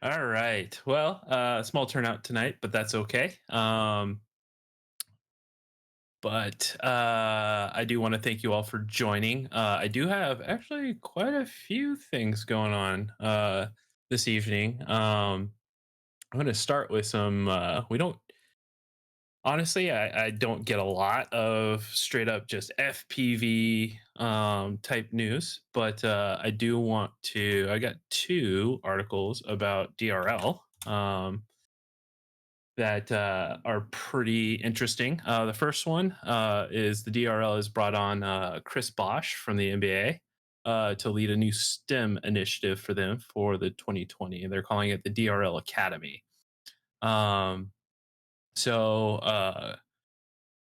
All right. Well, small turnout tonight, but that's okay. But I do want to thank you all for joining. I do have actually quite a few things going on this evening. I'm going to start with some. We don't honestly. I don't get a lot of straight up just FPV type news, but I do want to. I got two articles about DRL. That are pretty interesting. The first one is the DRL has brought on Chris Bosch from the NBA to lead a new STEM initiative for them for the 2020, and they're calling it the DRL Academy. Um, so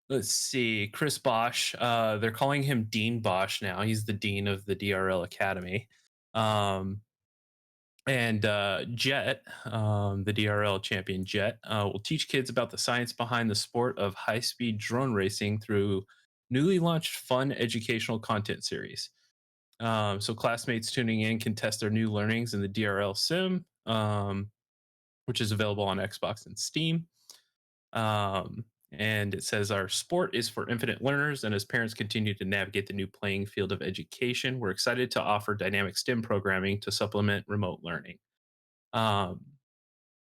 let's see, Chris Bosch. They're calling him Dean Bosch now. He's the dean of the DRL Academy. Um, and Jet, the DRL champion Jet, will teach kids about the science behind the sport of high speed drone racing through newly launched fun educational content series. So, classmates tuning in can test their new learnings in the DRL Sim, which is available on Xbox and Steam. And it says our sport is for infinite learners, and as parents continue to navigate the new playing field of education, we're excited to offer dynamic STEM programming to supplement remote learning. Um,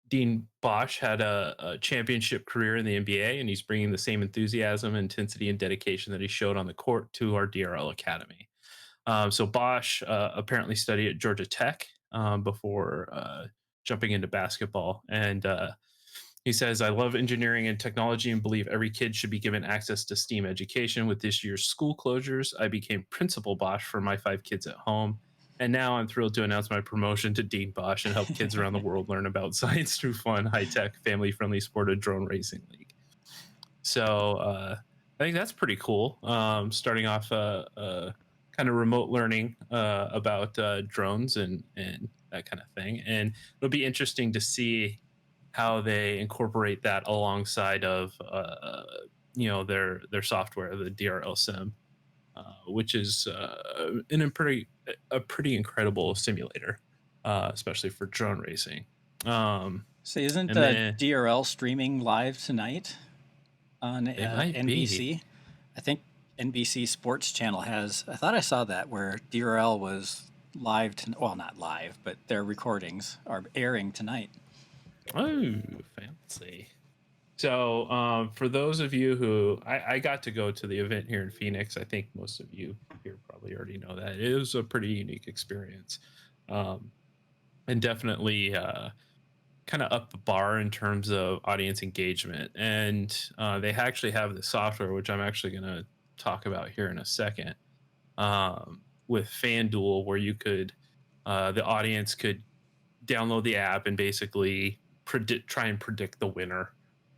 Dean Bosch had a championship career in the NBA, and he's bringing the same enthusiasm, intensity, and dedication that he showed on the court to our DRL Academy. So Bosch apparently studied at Georgia Tech before jumping into basketball, and he says, "I love engineering and technology, and believe every kid should be given access to STEAM education. With this year's school closures, I became Principal Bosch for my 5 kids at home." And now I'm thrilled to announce my promotion to Dean Bosch and help kids around the world learn about science through fun, high tech, family friendly sport of drone racing league. So I think that's pretty cool. Starting off kind of remote learning about drones and that kind of thing. And it'll be interesting to see how they incorporate that alongside of their software, the DRL Sim, which is a pretty incredible simulator, especially for drone racing. Um, So isn't and then DRL streaming live tonight on they might be. NBC? I think NBC Sports Channel has. I thought I saw that where DRL was live. Well, not live, but their recordings are airing tonight. Oh, fancy. So, for those of you who I got to go to the event here in Phoenix, I think most of you here probably already know that it was a pretty unique experience, um, and definitely kind of up the bar in terms of audience engagement. And they actually have the software, which I'm actually going to talk about here in a second, with FanDuel, where the audience could download the app and basically try and predict the winner.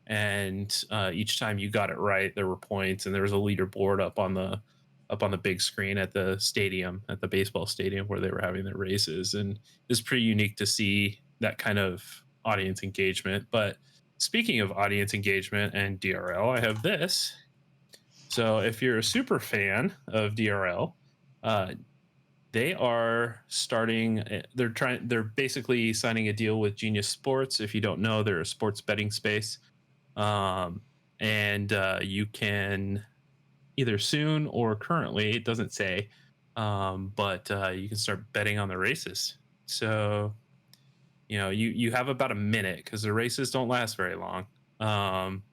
And each time you got it right, there were points, and there was a leaderboard up on the big screen at the stadium, at the baseball stadium where they were having their races. And it's pretty unique to see that kind of audience engagement. But speaking of audience engagement and DRL, I have this. So if you're a super fan of DRL, uh, they are starting. They're basically signing a deal with Genius Sports. If you don't know, they're a sports betting space, um, and you can either soon or currently. It doesn't say, but you can start betting on the races. So you have about a minute because the races don't last very long. Um,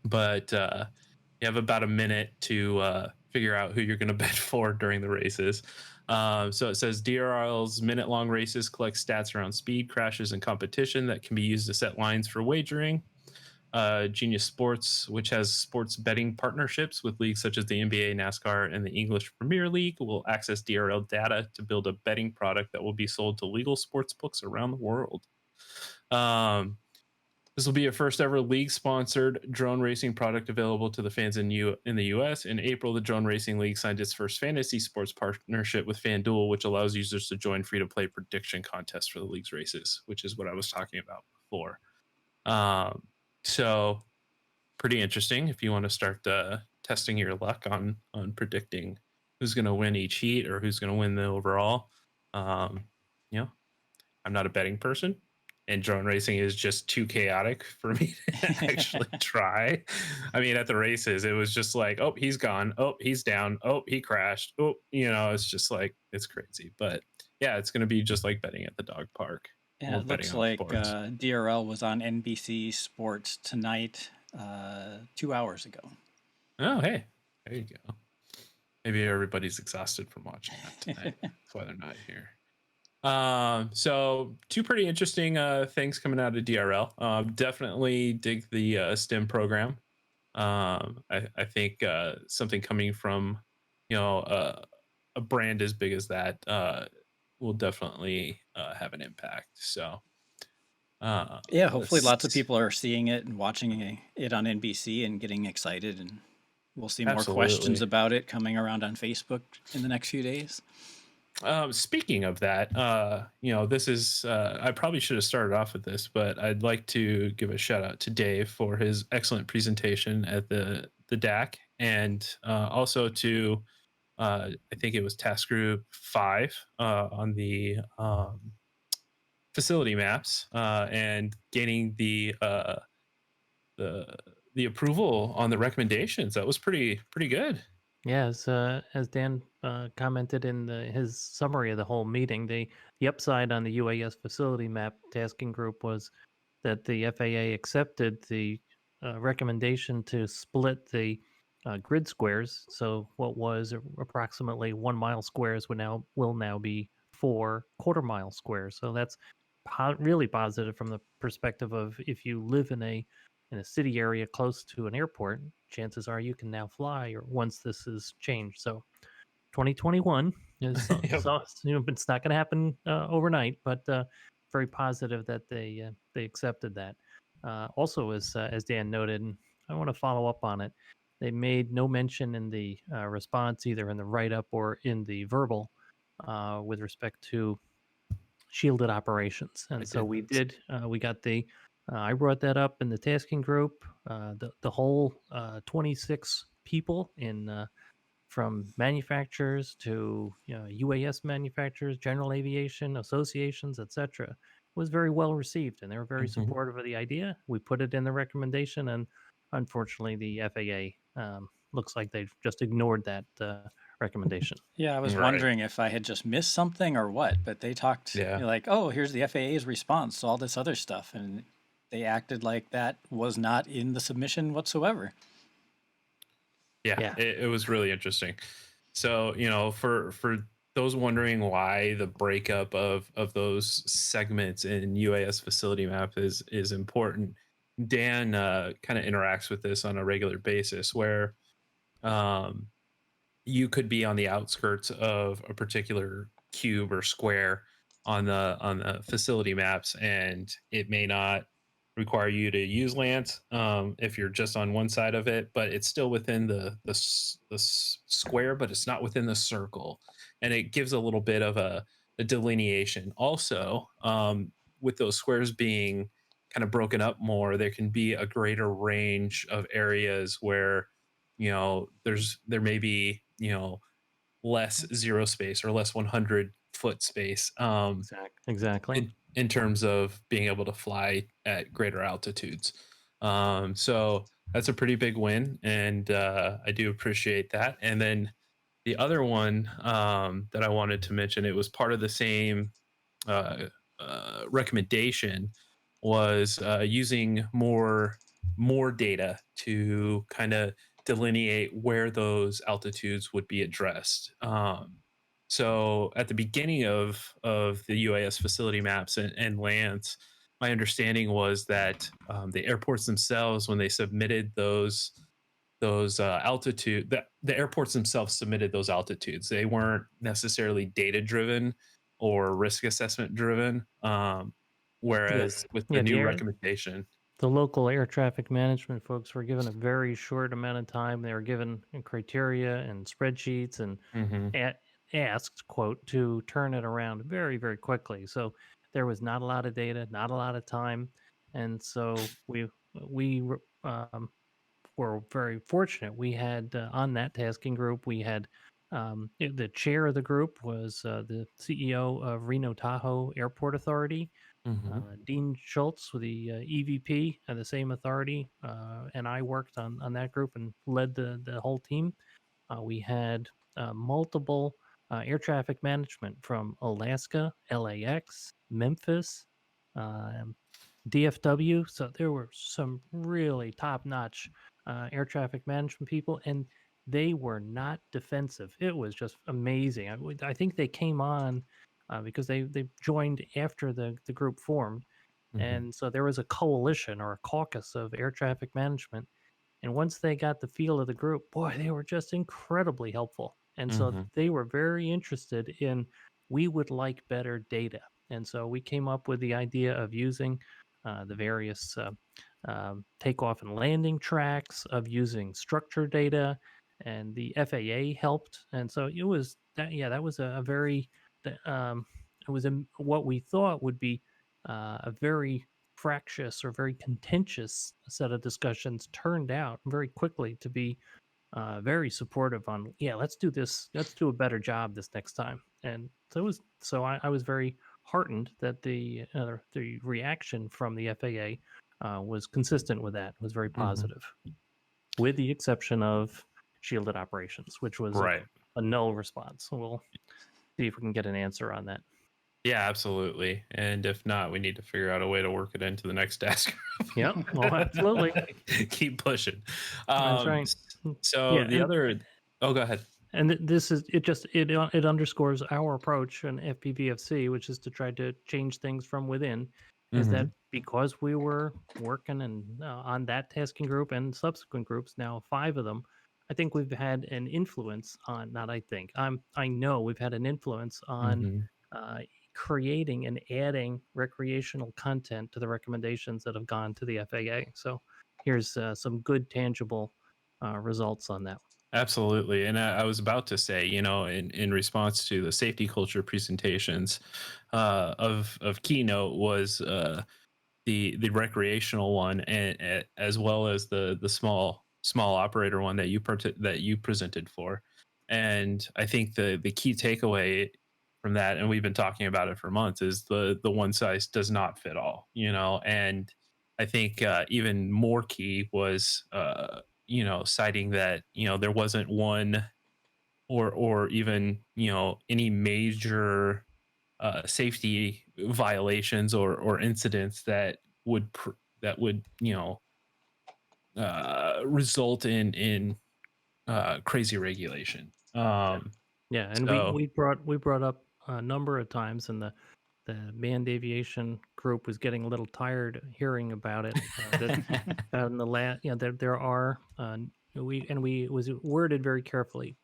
but you have about a minute to figure out who you're going to bet for during the races. So it says DRL's minute long races collect stats around speed, crashes, and competition that can be used to set lines for wagering. Genius Sports, which has sports betting partnerships with leagues such as the NBA, NASCAR, and the English Premier League, will access DRL data to build a betting product that will be sold to legal sports books around the world. Um, this will be a first ever league sponsored drone racing product available to the fans in the US. In April, the Drone Racing League signed its first fantasy sports partnership with FanDuel, which allows users to join free to play prediction contests for the league's races, which is what I was talking about before. Um, so pretty interesting if you want to start testing your luck on predicting who's going to win each heat or who's going to win the overall. Um, you know, I'm not a betting person, and drone racing is just too chaotic for me to actually try. I mean, at the races, it was just like, oh, he's gone. Oh, he's down. Oh, he crashed. Oh, it's just like, it's crazy. But yeah, it's going to be just like betting at the dog park Yeah, or it betting looks on like sports. DRL was on NBC Sports tonight, 2 hours ago. Oh, hey, there you go. Maybe everybody's exhausted from watching that tonight. That's why they're not here. So two pretty interesting things coming out of DRL. Definitely dig the STEM program. I think something coming from a brand as big as that will definitely have an impact. So Yeah, hopefully lots of let's people are seeing it and watching it on NBC and getting excited, and we'll see more questions absolutely. about it coming around on Facebook in the next few days. Speaking of that, this is I probably should have started off with this, but I'd like to give a shout out to Dave for his excellent presentation at the DAC, and also to I think it was Task Group 5 on the facility maps and getting the the approval on the recommendations. That was pretty good. Yeah, as Dan commented in his summary of the whole meeting, the upside on the UAS facility map tasking group was that the FAA accepted the recommendation to split the grid squares. So what was approximately 1 mile squares will now be 4 quarter-mile squares. So that's really positive from the perspective of if you live in a city area close to an airport, chances are you can now fly or once this is changed. So 2021 is Yep. it's not going to happen overnight, but very positive that they accepted that. Also, as Dan noted, and I want to follow up on it. They made no mention in the response, either in the write up or in the verbal, with respect to shielded operations. I And so did we notice. did, we got I brought that up in the tasking group, the whole 26 people from manufacturers to UAS manufacturers, general aviation associations, etc., was very well received, and they were very Mhm. supportive of the idea. We put it in the recommendation, and unfortunately, the FAA looks like they've just ignored that recommendation. Yeah, I was Right. wondering if I had just missed something or what, but they talked, Yeah. like, oh, here's the FAA's response to all this other stuff. And they acted like that was not in the submission whatsoever. Yeah, Yeah, it was really interesting. So, for those wondering why the breakup of those segments in UAS facility map is important, Dan kind of interacts with this on a regular basis where um, you could be on the outskirts of a particular cube or square on the facility maps, and it may not require you to use Lance if you're just on one side of it, but it's still within the square, but it's not within the circle, and it gives a little bit of a delineation. Also, with those squares being kind of broken up more, there can be a greater range of areas where there may be less zero space or less 100-foot space exactly. in terms of being able to fly at greater altitudes. So that's a pretty big win, and I do appreciate that. And then the other one that I wanted to mention, it was part of the same uh, recommendation, was using more data to kind of delineate where those altitudes would be addressed. So at the beginning of the UAS facility maps and lands, my understanding was that the airports themselves, when they submitted those altitude, the airports themselves submitted those altitudes. They weren't necessarily data driven or risk assessment driven. Yeah, Whereas with the yeah. new recommendation, The local air traffic management folks were given a very short amount of time. They were given criteria and spreadsheets and mhm, a- asked, quote, to turn it around very, very quickly. So there was not a lot of data, not a lot of time, and so we were very fortunate. We had on that tasking group, we had the chair of the group was the CEO of Reno Tahoe Airport Authority. Dean Schultz with the EVP and the same authority, and I worked on that group and led the whole team. We had multiple air traffic management from Alaska, LAX, Memphis, DFW. So there were some really top notch air traffic management people, and they were not defensive. It was just amazing. I think they came on because they joined after the group formed. And so there was a coalition or a caucus of air traffic management. And once they got the feel of the group, boy, they were just incredibly helpful. And so they were very interested in, we would like better data. And so we came up with the idea of using the various takeoff and landing tracks, of using structure data, and the FAA helped. And so it was that, yeah, that was a very, it was what we thought would be a very fractious or very contentious set of discussions turned out very quickly to be very supportive on, yeah, let's do this, let's do a better job this next time. And so it was, so I was very heartened that the reaction from the FAA was consistent with that, was very positive, with the exception of shielded operations, which was Right. a null response. So we'll see if we can get an answer on that. Yeah, absolutely. And if not, we need to figure out a way to work it into the next task. Yep. Well, absolutely. Keep pushing. That's right. So Yeah, the other, oh, go ahead. And this is, it just it underscores our approach in FPVFC, which is to try to change things from within. Is that because we were working and on that tasking group and subsequent groups, now 5 of them, I think we've had an influence on, not I think, I know we've had an influence on creating and adding recreational content to the recommendations that have gone to the FAA. So here's some good tangible results on that. Absolutely. And I was about to say, in response to the safety culture presentations of Keynote was the recreational one, and as well as the small operator one that you presented for. And I think the key takeaway from that, and we've been talking about it for months, is the one size does not fit all. And I think even more key was citing that there wasn't one or even any major safety violations or incidents that would result in crazy regulation. Yeah, and So we brought up a number of times, and the manned aviation group was getting a little tired hearing about it. That in the last, there are we it was worded very carefully.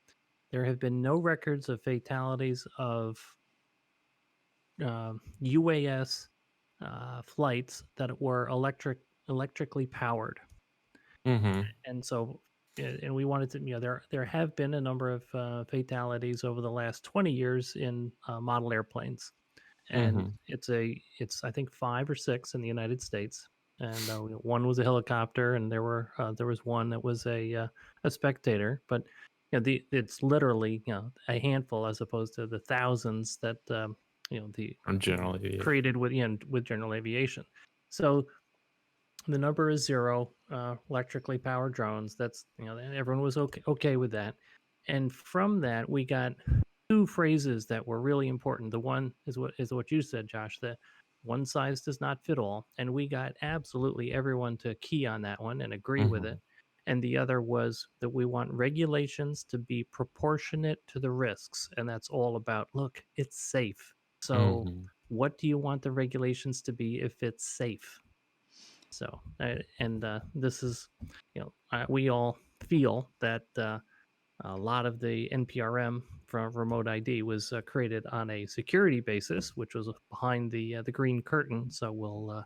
There have been no records of fatalities of UAS flights that were electrically powered. And so, and we wanted to, there have been a number of fatalities over the last 20 years in model airplanes, and it's I think 5 or 6 in the United States, and one was a helicopter, and there was one that was a spectator, but it's literally a handful as opposed to the thousands that from general aviation. created with general aviation. So the number is 0 electrically powered drones. That's everyone was okay with that, and from that we got 2 phrases that were really important. The one is what you said, Josh, that one size does not fit all, and we got absolutely everyone to key on that one and agree with it. And the other was that we want regulations to be proportionate to the risks, and that's all about, look, it's safe. So what do you want the regulations to be if it's safe? So, this is, we all feel that a lot of the NPRM from remote ID was created on a security basis, which was behind the green curtain. So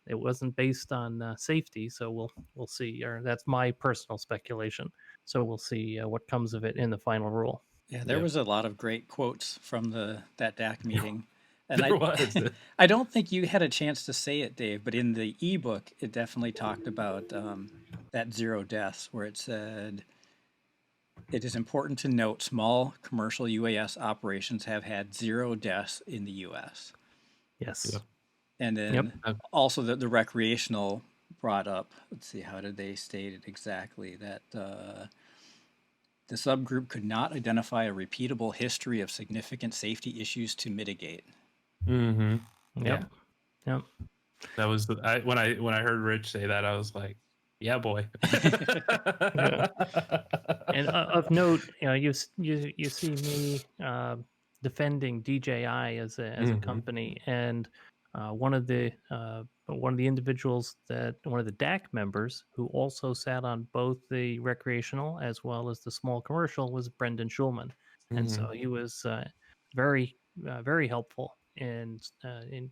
it wasn't based on safety. So we'll see. Or that's my personal speculation. So we'll see what comes of it in the final rule. Yeah, there was a lot of great quotes from that DAC meeting. And There was. I don't think you had a chance to say it, Dave, but in the ebook, it definitely talked about that 0 deaths, where it said, it is important to note small commercial UAS operations have had 0 deaths in the U.S. Yes. And Yep. then also the recreational brought up, let's see, how did they state it exactly? That the subgroup could not identify a repeatable history of significant safety issues to mitigate. Mm-hmm. Yeah. Yep. Yep. That was when I heard Rich say that, I was like, yeah, boy. Yeah. And of note, you see me defending DJI as a Mhm. company, and one of the individuals one of the DAC members who also sat on both the recreational as well as the small commercial was Brendan Schulman, and Mhm. so he was very helpful in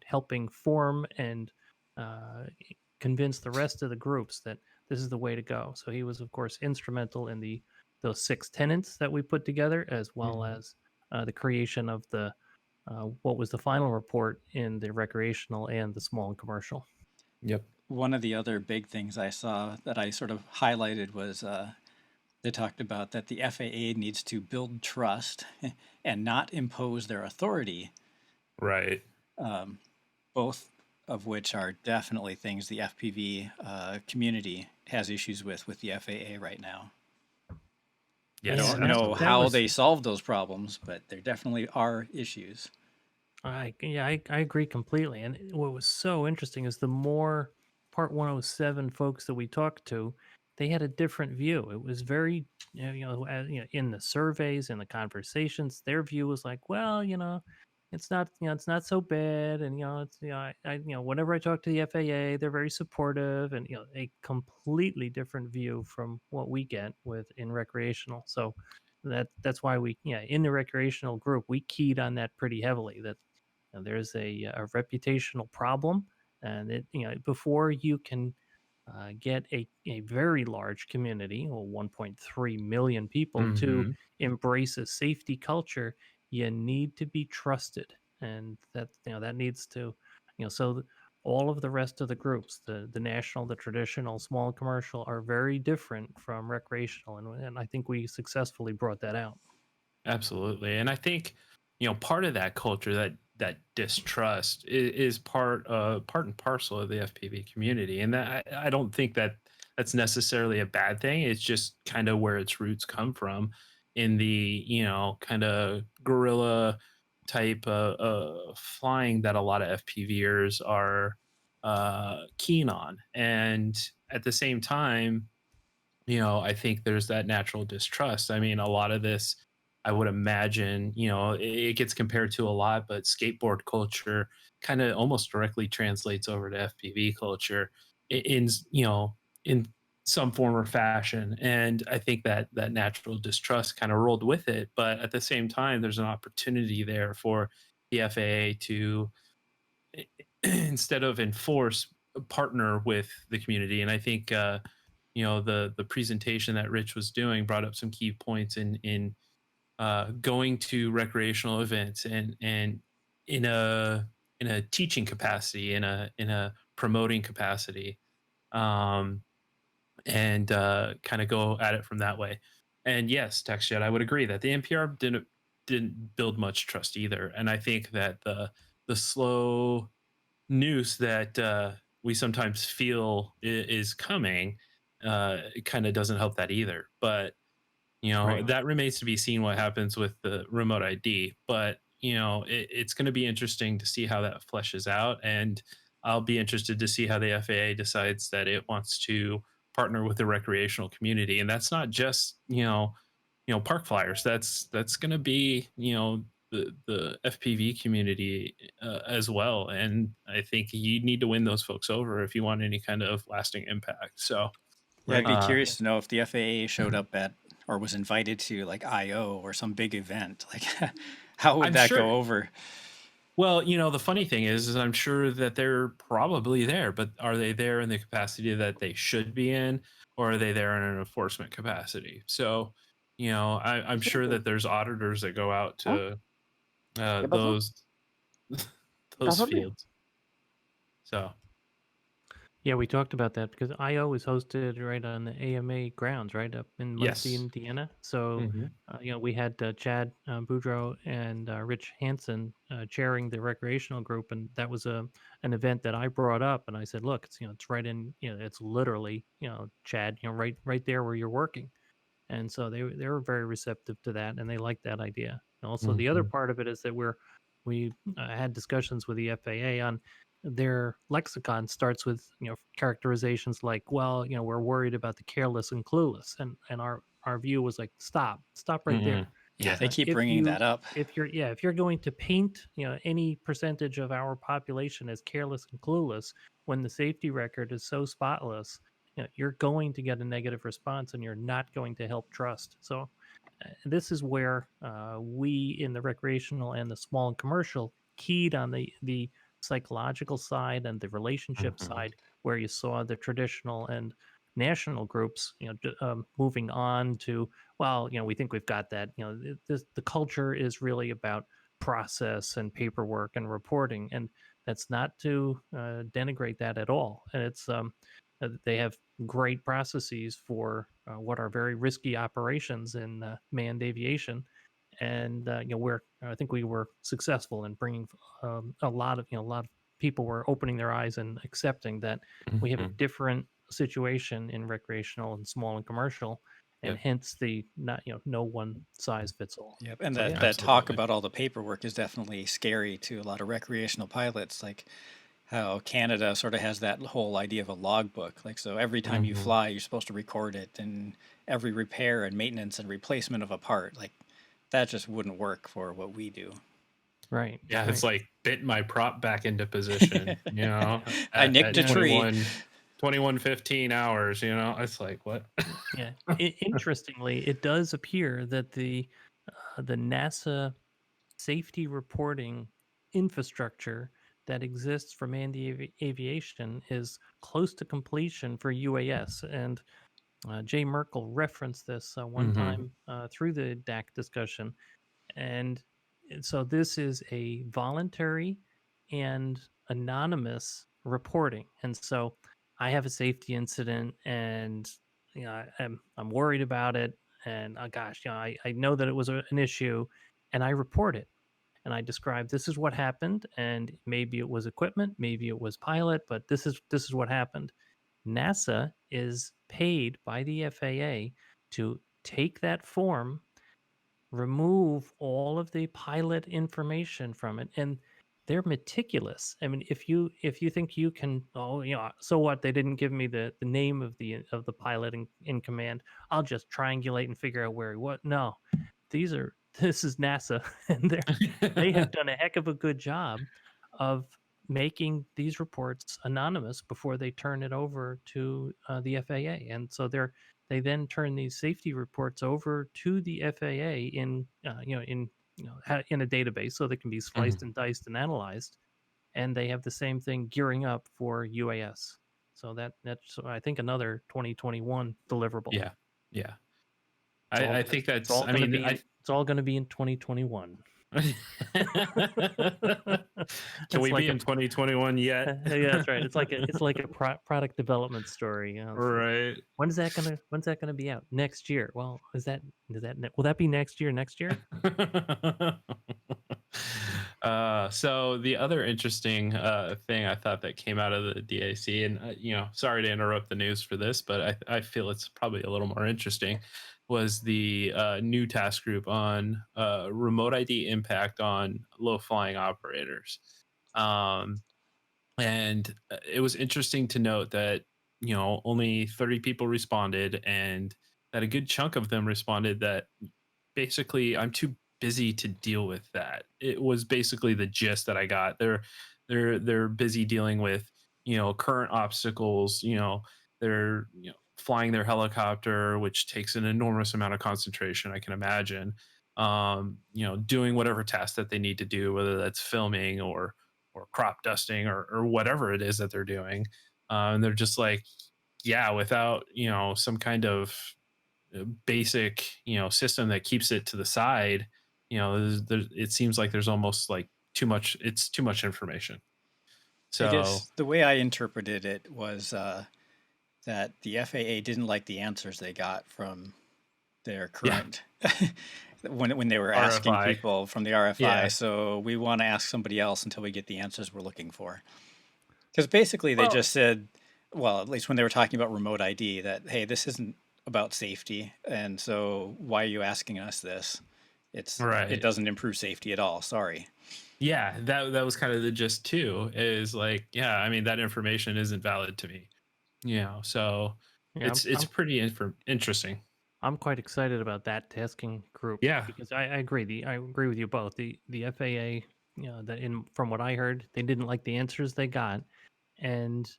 helping form and uh, convince the rest of the groups that this is the way to go. So he was, of course, instrumental in those 6 tenants that we put together, as well Mhm. as the creation of the what was the final report in the recreational and the small and commercial. Yep. One of the other big things I saw that I sort of highlighted was they talked about that the FAA needs to build trust and not impose their authority, Right. both of which are definitely things the FPV community has issues with the FAA right now. I Yes, don't know That how was they solve those problems, but there definitely are issues. I agree completely. And what was so interesting is the more Part 107 folks that we talked to, they had a different view. It was very, in the surveys and the conversations, their view was like, well, it's not so bad. And, it's, whenever I talk to the FAA, they're very supportive and, a completely different view from what we get in recreational. So that's why in the recreational group, we keyed on that pretty heavily that there's a reputational problem, and before you can get a very large community, or 1.3 million people, to Mhm. embrace a safety culture, you need to be trusted, and that needs to, all of the rest of the groups, the national, the traditional, small commercial, are very different from recreational, and I think we successfully brought that out. Absolutely. And I think, part of that culture, that distrust is part and parcel of the FPV community. And that I don't think that that's necessarily a bad thing. It's just kind of where its roots come from in the, kind of guerrilla type flying that a lot of FPVers are keen on. And at the same time, I think there's that natural distrust. I mean, a lot of this, I would imagine, it gets compared to a lot, but skateboard culture kind of almost directly translates over to FPV culture in some form or fashion. And I think that natural distrust kind of rolled with it. But at the same time, there's an opportunity there for the FAA to instead of enforce, partner with the community. And I think the presentation that Rich was doing brought up some key points in going to recreational events and in a teaching capacity, in a promoting capacity, um, and kind of go at it from that way. And yes, TechJet, I would agree that the NPR didn't build much trust either. And I think that the slow news that we sometimes feel is coming it kind of doesn't help that either. But Right. that remains to be seen what happens with the remote ID. But it's going to be interesting to see how that fleshes out, and I'll be interested to see how the FAA decides that it wants to partner with the recreational community. And that's not just park flyers. That's going to be the FPV community as well. And I think you need to win those folks over if you want any kind of lasting impact. So Yeah, I'd Right. be uh, curious to know if the FAA showed up at or was invited to like IO or some big event. Like, how would I'm that sure. go over? Well, the funny thing is I'm sure that they're probably there, but are they there in the capacity that they should be in, or are they there in an enforcement capacity? So, I'm sure that there's auditors that go out to those those fields. So Yeah, we talked about that because IO is hosted right on the AMA grounds, right up in Muncie, Yes. Indiana. So, Hmm. we had Chad Boudreau and Rich Hansen chairing the recreational group, and that was an event that I brought up, and I said, look, it's right in, it's literally, Chad, right there where you're working. And so they were very receptive to that, and they liked that idea. And also, the other Hmm. part of it is that we had discussions with the FAA on their lexicon starts with characterizations like, well, we're worried about the careless and clueless, and our view was like, stop right Hmm. there. Yeah, they Yeah. keep If bringing you that up. if you're going to paint any percentage of our population as careless and clueless when the safety record is so spotless, you're going to get a negative response and you're not going to help trust. So this is where we in the recreational and the small and commercial keyed on the psychological side and the relationship Hmm. side, where you saw the traditional and national groups moving on to, well, we think we've got that. The culture is really about process and paperwork and reporting, and that's not to denigrate that at all. And it's they have great processes for what are very risky operations in manned aviation, and we're I think we were successful in bringing a lot of a lot of people were opening their eyes and accepting that we have a Hmm. different situation in recreational and small and commercial, and Yep. hence the not no one size fits all. Yep, and So that yeah. that talk Absolutely. about all the paperwork is definitely scary to a lot of recreational pilots. Like how Canada sort of has that whole idea of a logbook. Like, so every time you Hmm. fly, you're supposed to record it, and every repair and maintenance and replacement of a part. Like, that just wouldn't work for what we do. Right, Yeah, it's right. like bit my prop back into position, I nicked at a Yeah. tree. 21:15 hours, it's like, what? Yeah. Interestingly, it does appear that the NASA safety reporting infrastructure that exists for manned aviation is close to completion for UAS. And Jay Merkel referenced this one Hmm. time through the DAC discussion. And so this is a voluntary and anonymous reporting. And so I have a safety incident, and I'm worried about it. And gosh, I know that it was an issue, and I report it. And I describe, this is what happened, and maybe it was equipment, maybe it was pilot, but this is what happened. NASA is paid by the FAA to take that form, remove all of the pilot information from it, and they're meticulous. I mean, if you think you can, oh, so what, they didn't give me the name of the pilot in command, I'll just triangulate and figure out where he was. No, this is NASA, and they have done a heck of a good job of making these reports anonymous before they turn it over to the FAA. And so they then turn these safety reports over to the FAA in a database, so they can be Mhm. sliced and diced and analyzed. And they have the same thing gearing up for UAS. So that's, I think, another 2021 deliverable. Yeah, yeah. It's all I gonna think it's that's. all I gonna mean, be in it's all gonna be in 2021. Can It's we be like a in 2021 yet? yeah, that's right. It's like a product development story. It's like, Right. when's that gonna be out? Next year. Well, will that be next year? Next year? So the other interesting thing I thought that came out of the DAC, and sorry to interrupt the news for this, but I feel it's probably a little more interesting, was the new task group on remote ID impact on low flying operators. Um, and it was interesting to note that only 30 people responded, and that a good chunk of them responded that basically, I'm too busy to deal with that. It was basically the gist that I got. They're busy dealing with current obstacles. They're flying their helicopter, which takes an enormous amount of concentration, I can imagine. Doing whatever task that they need to do, whether that's filming or crop dusting or whatever it is that they're doing. And they're just like, yeah, without some kind of basic system that keeps it to the side, it seems like there's almost like too much. It's too much information. So the way I interpreted it was that the FAA didn't like the answers they got from their current when they were asking RFI. people from the RFI. Yeah. So we want to ask somebody else until we get the answers we're looking for. Because basically they Well, just said, well, at least when they were talking about remote ID, that, hey, this isn't about safety. And so why are you asking us this? It right. doesn't improve safety at all. Sorry. Yeah, that was kind of the gist too, is like, yeah, I mean, that information isn't valid to me. So Yeah, it's pretty interesting. I'm quite excited about that tasking group Yeah. because I agree. I agree with you both. The FAA, from what I heard, they didn't like the answers they got, and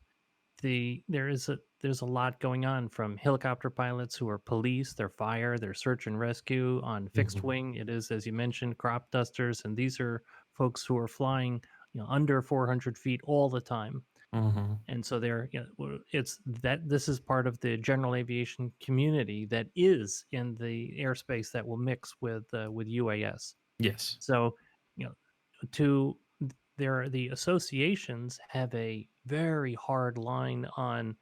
there's a lot going on from helicopter pilots who are police, their fire, their search and rescue on fixed wing. It is, as you mentioned, crop dusters, and these are folks who are flying under 400 feet all the time. And so it's that this is part of the general aviation community that is in the airspace that will mix with UAS. Yes. So, to the associations have a very hard line on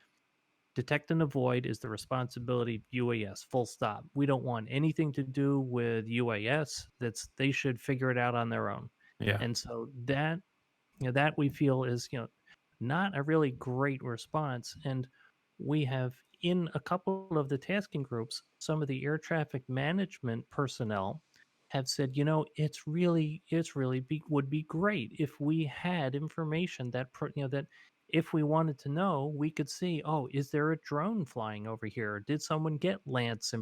detect and avoid is the responsibility of UAS. Full stop. We don't want anything to do with UAS. They should figure it out on their own. Yeah. And so that we feel is not a really great response. And we have in a couple of the tasking groups, some of the air traffic management personnel have said, would be great if we had information that if we wanted to know, we could see, oh, is there a drone flying over here? Did someone get Lance,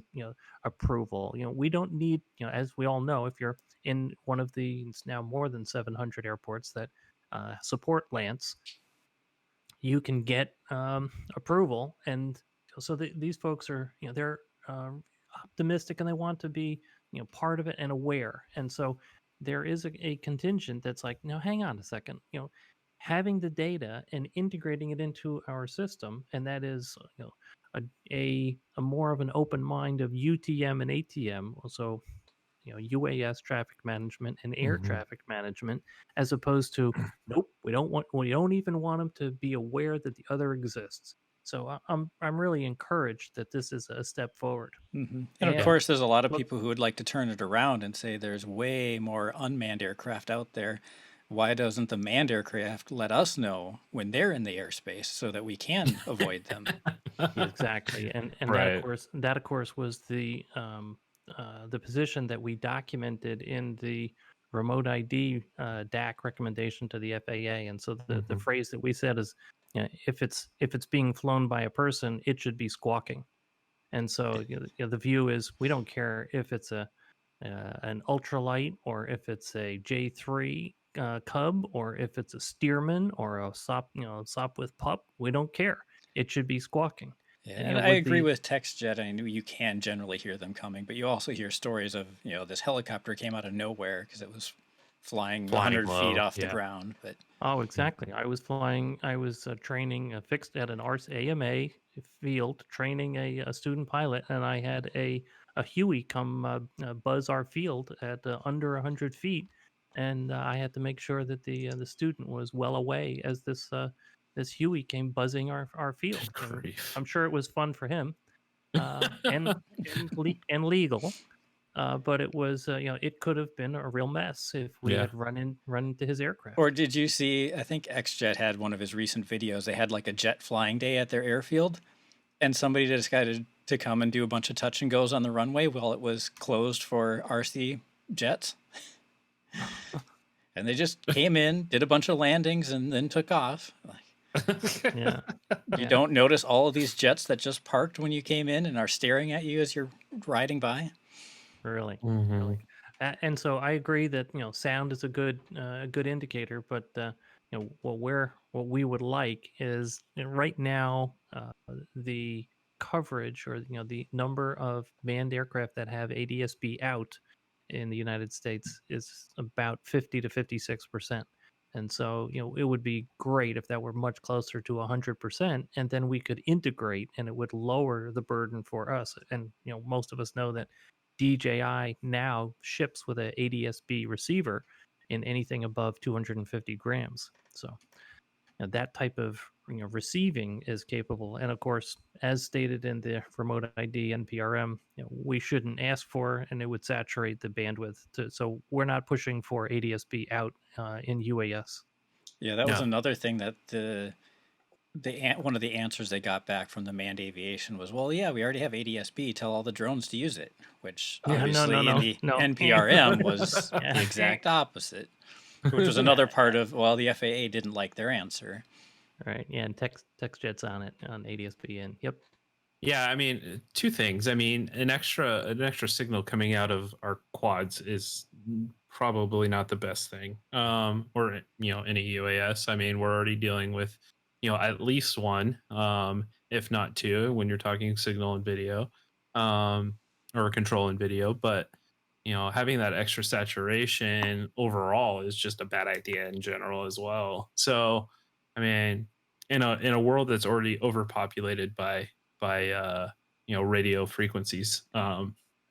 approval? We don't need, as we all know, if you're in one of the it's now more than 700 airports that support Lance, you can get approval. And so these folks are, they're optimistic and they want to be, part of it and aware. And so there is a contingent that's like, no, hang on a second, having the data and integrating it into our system, and that is, a more of an open mind of UTM and ATM. So UAS traffic management and air traffic management, as opposed to nope, we don't even want them to be aware that the other exists. So I'm really encouraged that this is a step forward. And of course, there's a lot of people who would like to turn it around and say there's way more unmanned aircraft out there. Why doesn't the manned aircraft let us know when they're in the airspace so that we can avoid them? Exactly, and Right. that of course was the position that we documented in the remote ID DAC recommendation to the FAA. And so the phrase that we said is, if it's being flown by a person, it should be squawking. And so the view is we don't care if it's an ultralight or if it's a J3 Cub or if it's a Stearman or a Sopwith Pup. We don't care. It should be squawking. Yeah, and I agree with TextJet. I know you can generally hear them coming, but you also hear stories of, this helicopter came out of nowhere because it was flying 100 feet off the ground. But oh, exactly. I was training fixed at an AMA field, training a student pilot, and I had a Huey come buzz our field at under 100 feet, and I had to make sure that the student was well away as this Huey came buzzing our field. I'm sure it was fun for him, and legal. But it was, it could have been a real mess if we had run into his aircraft. Or did you see? I think XJet had one of his recent videos. They had like a jet flying day at their airfield, and somebody decided to come and do a bunch of touch and goes on the runway while it was closed for RC jets. And they just came in, did a bunch of landings, and then took off. Yeah. You don't notice all of these jets that just parked when you came in and are staring at you as you're riding by? Really. Really. And so I agree that sound is a good indicator, but what we would like is right now the coverage or the number of manned aircraft that have ADS-B out in the United States is about 50 to 56%. And so, it would be great if that were much closer to 100%, and then we could integrate and it would lower the burden for us. And, most of us know that DJI now ships with a ADS-B receiver in anything above 250 grams. So that type of receiving is capable. And of course, as stated in the remote ID NPRM, we shouldn't ask for, and it would saturate the bandwidth. So we're not pushing for ADSB out in UAS. Yeah, that was No. another thing that one of the answers they got back from the manned aviation was, well, yeah, we already have ADSB. Tell all the drones to use it, which obviously in the NPRM was the exact opposite, which was another part of, well, the FAA didn't like their answer. Right. Yeah, and text jets on it on ADSB, and yep. Yeah, I mean, two things. I mean, an extra signal coming out of our quads is probably not the best thing. Or in a UAS. I mean, we're already dealing with, at least one, if not two, when you're talking signal and video, or control and video. But having that extra saturation overall is just a bad idea in general as well. So, I mean, in a world that's already overpopulated by radio frequencies,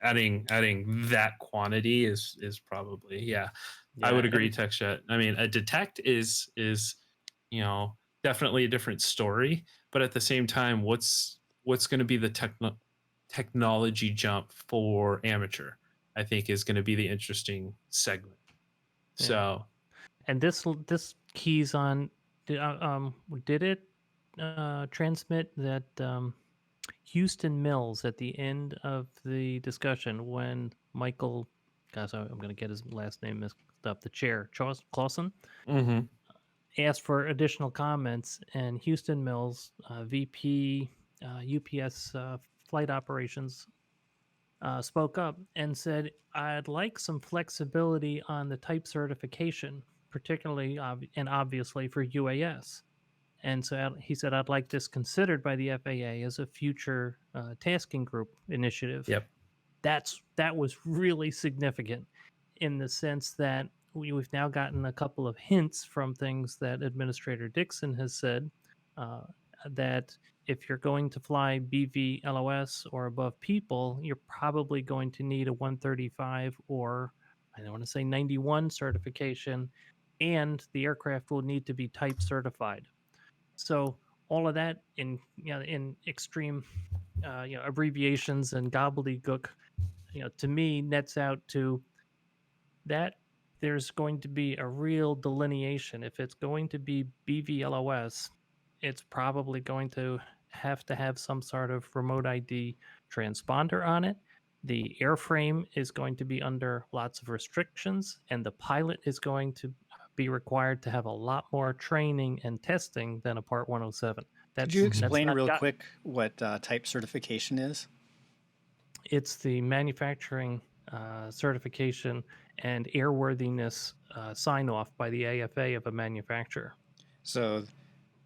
adding that quantity is probably, yeah, I would agree. Text jet, I mean, a detect is definitely a different story, but at the same time, what's going to be the technology jump for amateur, I think, is going to be the interesting segment. So, and this keys on, did it transmit that Houston Mills at the end of the discussion when Michael, gosh, I'm going to get his last name mixed up, the chair, Charles Clausen, asked for additional comments, and Houston Mills, VP UPS flight operations, spoke up and said, I'd like some flexibility on the type certification, particularly and obviously for UAS. And so he said, I'd like this considered by the FAA as a future tasking group initiative. Yep. That was really significant in the sense that we've now gotten a couple of hints from things that Administrator Dixon has said, that if you're going to fly BVLOS or above people, you're probably going to need a 135 or, I don't want to say 91 certification, and the aircraft will need to be type certified. So all of that in extreme abbreviations and gobbledygook, to me nets out to that there's going to be a real delineation. If it's going to be BVLOS, it's probably going to have some sort of remote ID transponder on it. The airframe is going to be under lots of restrictions, and the pilot is going to be required to have a lot more training and testing than a Part 107. Could you explain real quick what type certification is? It's the manufacturing certification and airworthiness sign-off by the AFA of a manufacturer. So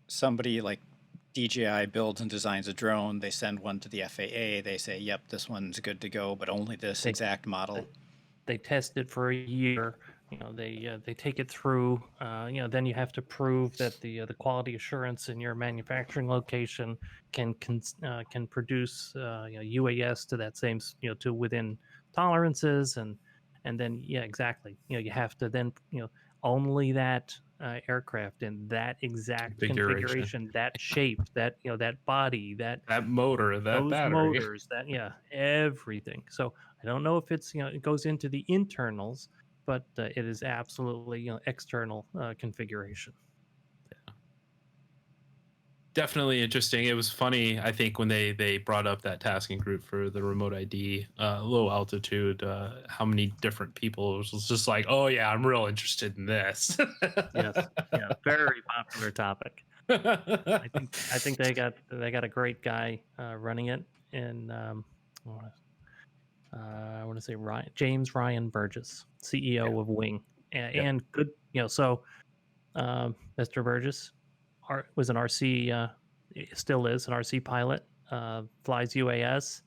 somebody like DJI builds and designs a drone, they send one to the FAA, they say, yep, this one's good to go, but only this exact model. They test it for a year. They take it through. Then you have to prove that the quality assurance in your manufacturing location can produce UAS to that same to within tolerances, and then exactly. You have to then only that aircraft in that exact configuration, that shape, that that body, that motor, that those battery, motors, that everything. So I don't know if it's it goes into the internals, but it is absolutely external configuration. Yeah. Definitely interesting. It was funny, I think, when they brought up that tasking group for the remote ID, low altitude, how many different people, it was just like, oh yeah, I'm real interested in this. Yes, yeah, very popular topic. I think they got a great guy running it, and I want to say James Ryan Burgess, CEO of Wing, and good, so Mr. Burgess was an RC, still is an RC pilot, flies UAS,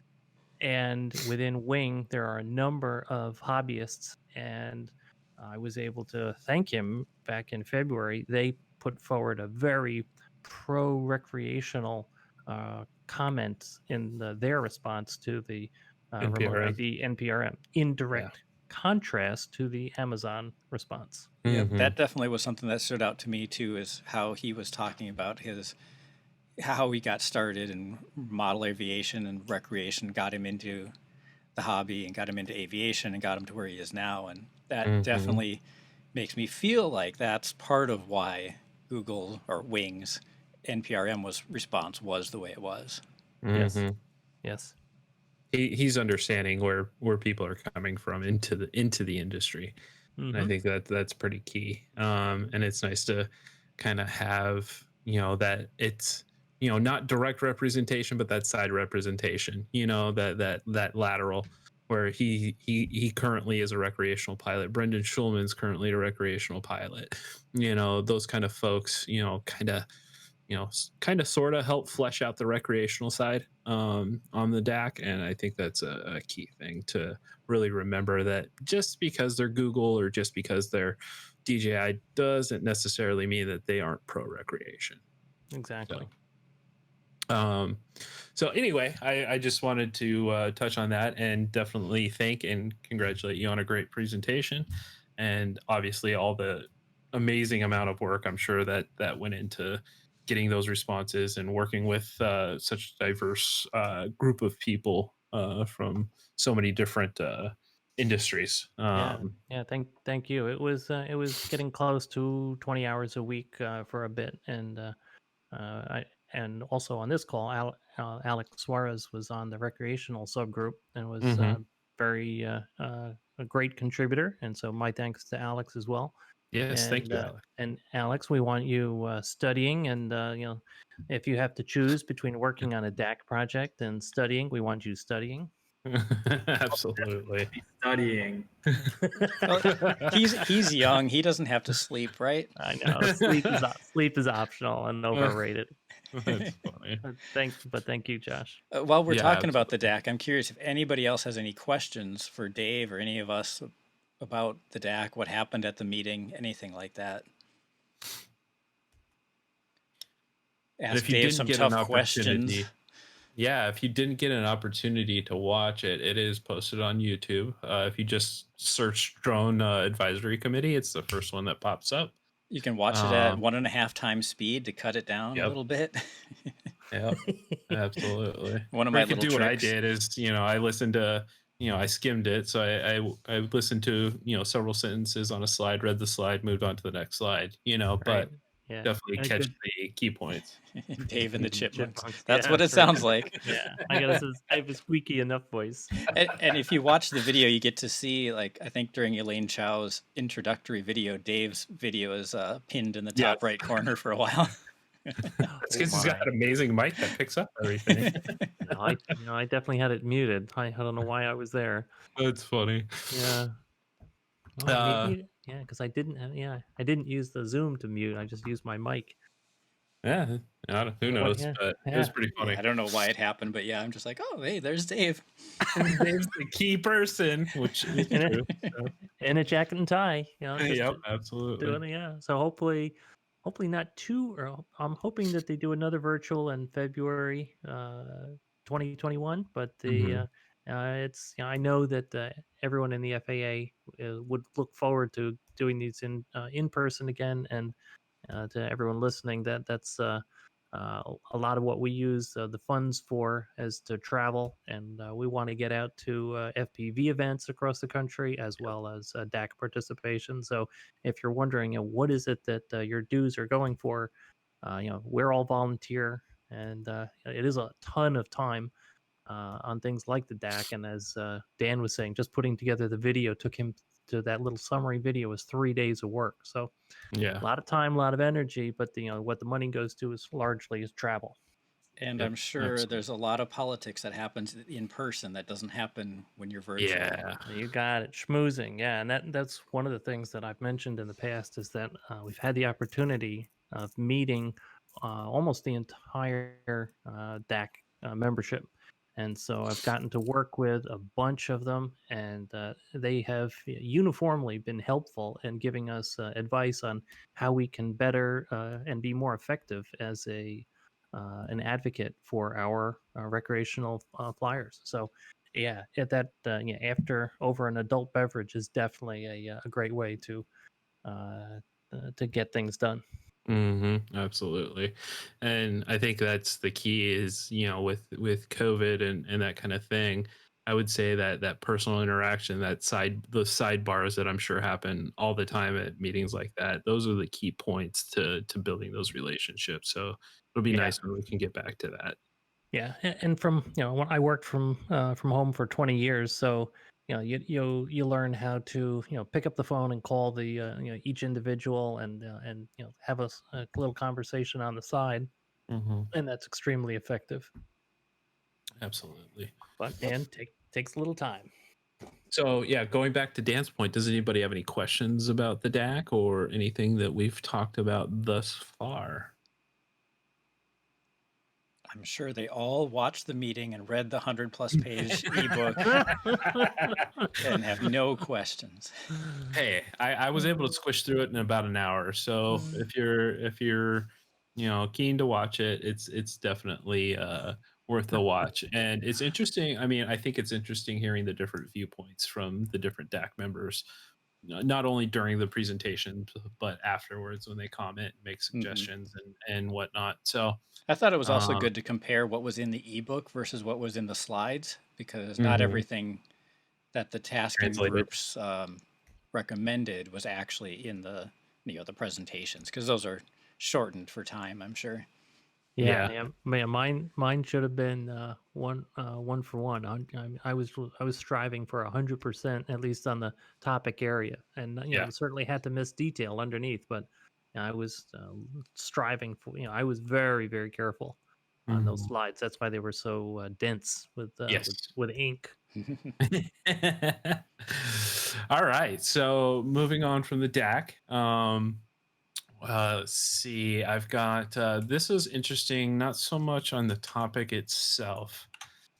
and within Wing there are a number of hobbyists, and I was able to thank him back in February. They put forward a very pro-recreational comment in their response to the remote ID NPRM, indirect contrast to the Amazon response. Yeah, Mhm. that definitely was something that stood out to me too, is how he was talking about how he got started in model aviation and recreation, got him into the hobby and got him into aviation and got him to where he is now. And that Mhm. definitely makes me feel like that's part of why Google or Wings NPRM response was the way it was. Yes. Mhm. Yes. He's understanding where people are coming from into the industry, and I Mm-hmm. think that's pretty key. And it's nice to kind of have, that it's, not direct representation, but that side representation. That lateral where he currently is a recreational pilot. Brendan Schulman's currently a recreational pilot. Those kind of folks. Kind of sort of help flesh out the recreational side on the DAC. And I think that's a key thing to really remember, that just because they're Google or just because they're DJI doesn't necessarily mean that they aren't pro recreation. Exactly. So, so anyway, I just wanted to touch on that and definitely thank and congratulate you on a great presentation, and obviously all the amazing amount of work I'm sure that went into getting those responses and working with such a diverse group of people from so many different industries. Yeah. Yeah. Thank you. It was getting close to 20 hours a week for a bit, and I and also on this call, Alex Suarez was on the recreational subgroup and was Mhm. very a great contributor, and so my thanks to Alex as well. Yes, thank you, Alex. And Alex, we want you studying, and if you have to choose between working on a DAC project and studying, we want you studying. Absolutely. Be studying. Well, he's young. He doesn't have to sleep, right? I know sleep is optional and overrated. That's funny. But thank you, Josh. While we're Yeah, talking about the absolutely. DAC, I'm curious if anybody else has any questions for Dave or any of us about the DAC, what happened at the meeting, anything like that. And Ask if you Dave didn't some get an tough questions. opportunity, yeah, if you didn't get an opportunity to watch it, it is posted on YouTube. If you just search Drone Advisory Committee, it's the first one that pops up. You can watch it at Um, 1.5 times speed to cut it down a yep, little bit. yep, absolutely. One of Or my you could little do what I tricks. did is, I listened to, I skimmed it. So I listened to, several sentences on a slide, read the slide, moved on to the next slide, Right. but Yeah. definitely And a catch good the key points. Dave and the Chipmunks. chipmunks. That's Yeah, what it that's right. sounds like. Yeah. I have a squeaky enough voice. And if you watch the video, you get to see, like, I think during Elaine Chow's introductory video, Dave's video is pinned in the Yeah. top right corner for a while. It's because he's got an amazing mic that picks up everything. No, I definitely had it muted. I don't know why I was there. That's funny. Yeah. Oh, maybe. Yeah, because I didn't. I didn't use the Zoom to mute. I just used my mic. Yeah, who knows? Yeah. But it Yeah. was pretty funny. Yeah, I don't know why it happened, but yeah, I'm just like, oh, hey, there's Dave. Dave's the key person, which is And true. So, in a jacket and tie. Just yep, absolutely. doing it. Yeah. So hopefully not too. Or I'm hoping that they do another virtual in February, 2021. But Mhm. it's I know that everyone in the FAA would look forward to doing these in person again, and to everyone listening, that's a lot of what we use the funds for is to travel, and we want to get out to FPV events across the country as well as DAC participation. So if you're wondering, what is it that your dues are going for, we're all volunteer, and it is a ton of time on things like the DAC. And as Dan was saying, just putting together the video took him to that little summary video was 3 days of work. So Yeah. a lot of time, a lot of energy, but what the money goes to is largely is travel. And Yep. I'm sure Absolutely. there's a lot of politics that happens in person that doesn't happen when you're virtual. Yeah. You got it, schmoozing, yeah, and that's one of the things that I've mentioned in the past is that we've had the opportunity of meeting almost the entire DAC membership, and so I've gotten to work with a bunch of them, and they have uniformly been helpful in giving us advice on how we can better and be more effective as an advocate for our recreational flyers. So yeah, yeah, after over an adult beverage is definitely a great way to get things done. Absolutely. And I think that's the key is, with COVID and that kind of thing, I would say that that personal interaction, those sidebars that I'm sure happen all the time at meetings like that, those are the key points to building those relationships. So it'll be Yeah. nice when we can get back to that. Yeah, and from when I worked from home for 20 years, so you learn how to pick up the phone and call the each individual and have a little conversation on the side, Hmm. and that's extremely effective. Absolutely. But and takes a little time. So yeah, going back to Dan's point, does anybody have any questions about the DAC or anything that we've talked about thus far? I'm sure they all watched the meeting and read the 100+ page ebook and have no questions. Hey, I was able to squish through it in about an hour. So if you're keen to watch it, it's definitely worth the watch. And it's interesting. I mean, I think it's interesting hearing the different viewpoints from the different DAC members, not only during the presentation but afterwards when they comment, make Mhm. suggestions and whatnot. So I thought it was also uh, good to compare what was in the ebook versus what was in the slides, because not mhm, everything that the tasking translated. groups recommended was actually in the presentations, because those are shortened for time, I'm sure. Yeah, Yeah. yeah, man, mine should have been one for one. I was striving for 100% at least on the topic area, and Yeah. certainly had to miss detail underneath, but I was striving for. I was very careful on those Mhm. slides. That's why they were so dense Yes. with ink. All right. So moving on from the DAC. Let's see. I've got this is interesting, not so much on the topic itself,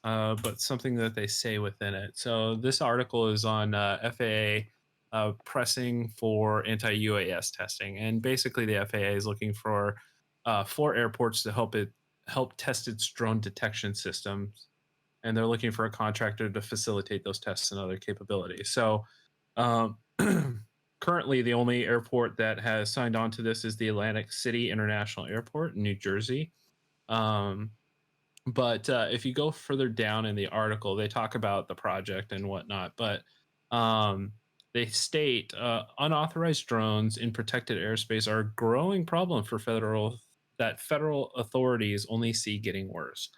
but something that they say within it. So this article is on FAA pressing for anti-UAS testing, and basically the FAA is looking for 4 airports to help test its drone detection systems, and they're looking for a contractor to facilitate those tests and other capabilities. So um, currently, the only airport that has signed on to this is the Atlantic City International Airport in New Jersey. Um, but if you go further down in the article, they talk about the project and whatnot. But um, they state unauthorized drones in protected airspace are a growing problem for federal authorities only see getting worse.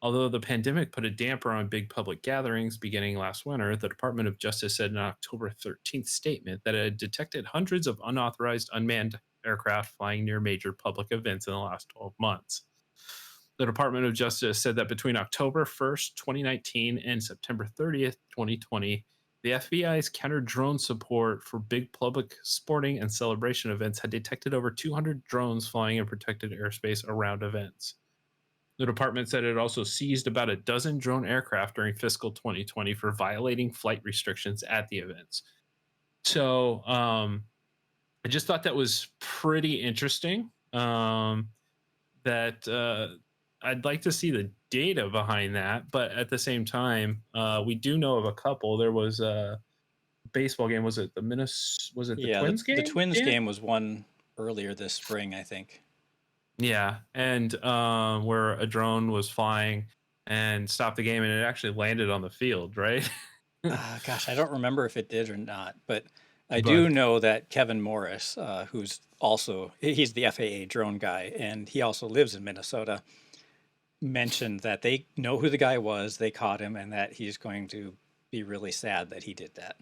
Although the pandemic put a damper on big public gatherings beginning last winter, the Department of Justice said in an October 13th statement that it had detected hundreds of unauthorized unmanned aircraft flying near major public events in the last 12 months. The Department of Justice said that between October 1st, 2019 and September 30th, 2020, the FBI's counter drone support for big public sporting and celebration events had detected over 200 drones flying in protected airspace around events. The department said it also seized about a dozen drone aircraft during fiscal 2020 for violating flight restrictions at the events. So I just thought that was pretty interesting. That I'd like to see the data behind that, but at the same time, we do know of a couple. There was a baseball game. Was it the Was it the Yeah, the, Twins the game? Twins Yeah. game was one earlier this spring, I think. Yeah, and where a drone was flying and stopped the game, and it actually landed on the field, right? Gosh, I don't remember if it did or not, but I do But know that Kevin Morris, who's also he's the FAA drone guy, and he also lives in Minnesota, mentioned that they know who the guy was, they caught him, and that he's going to be really sad that he did that.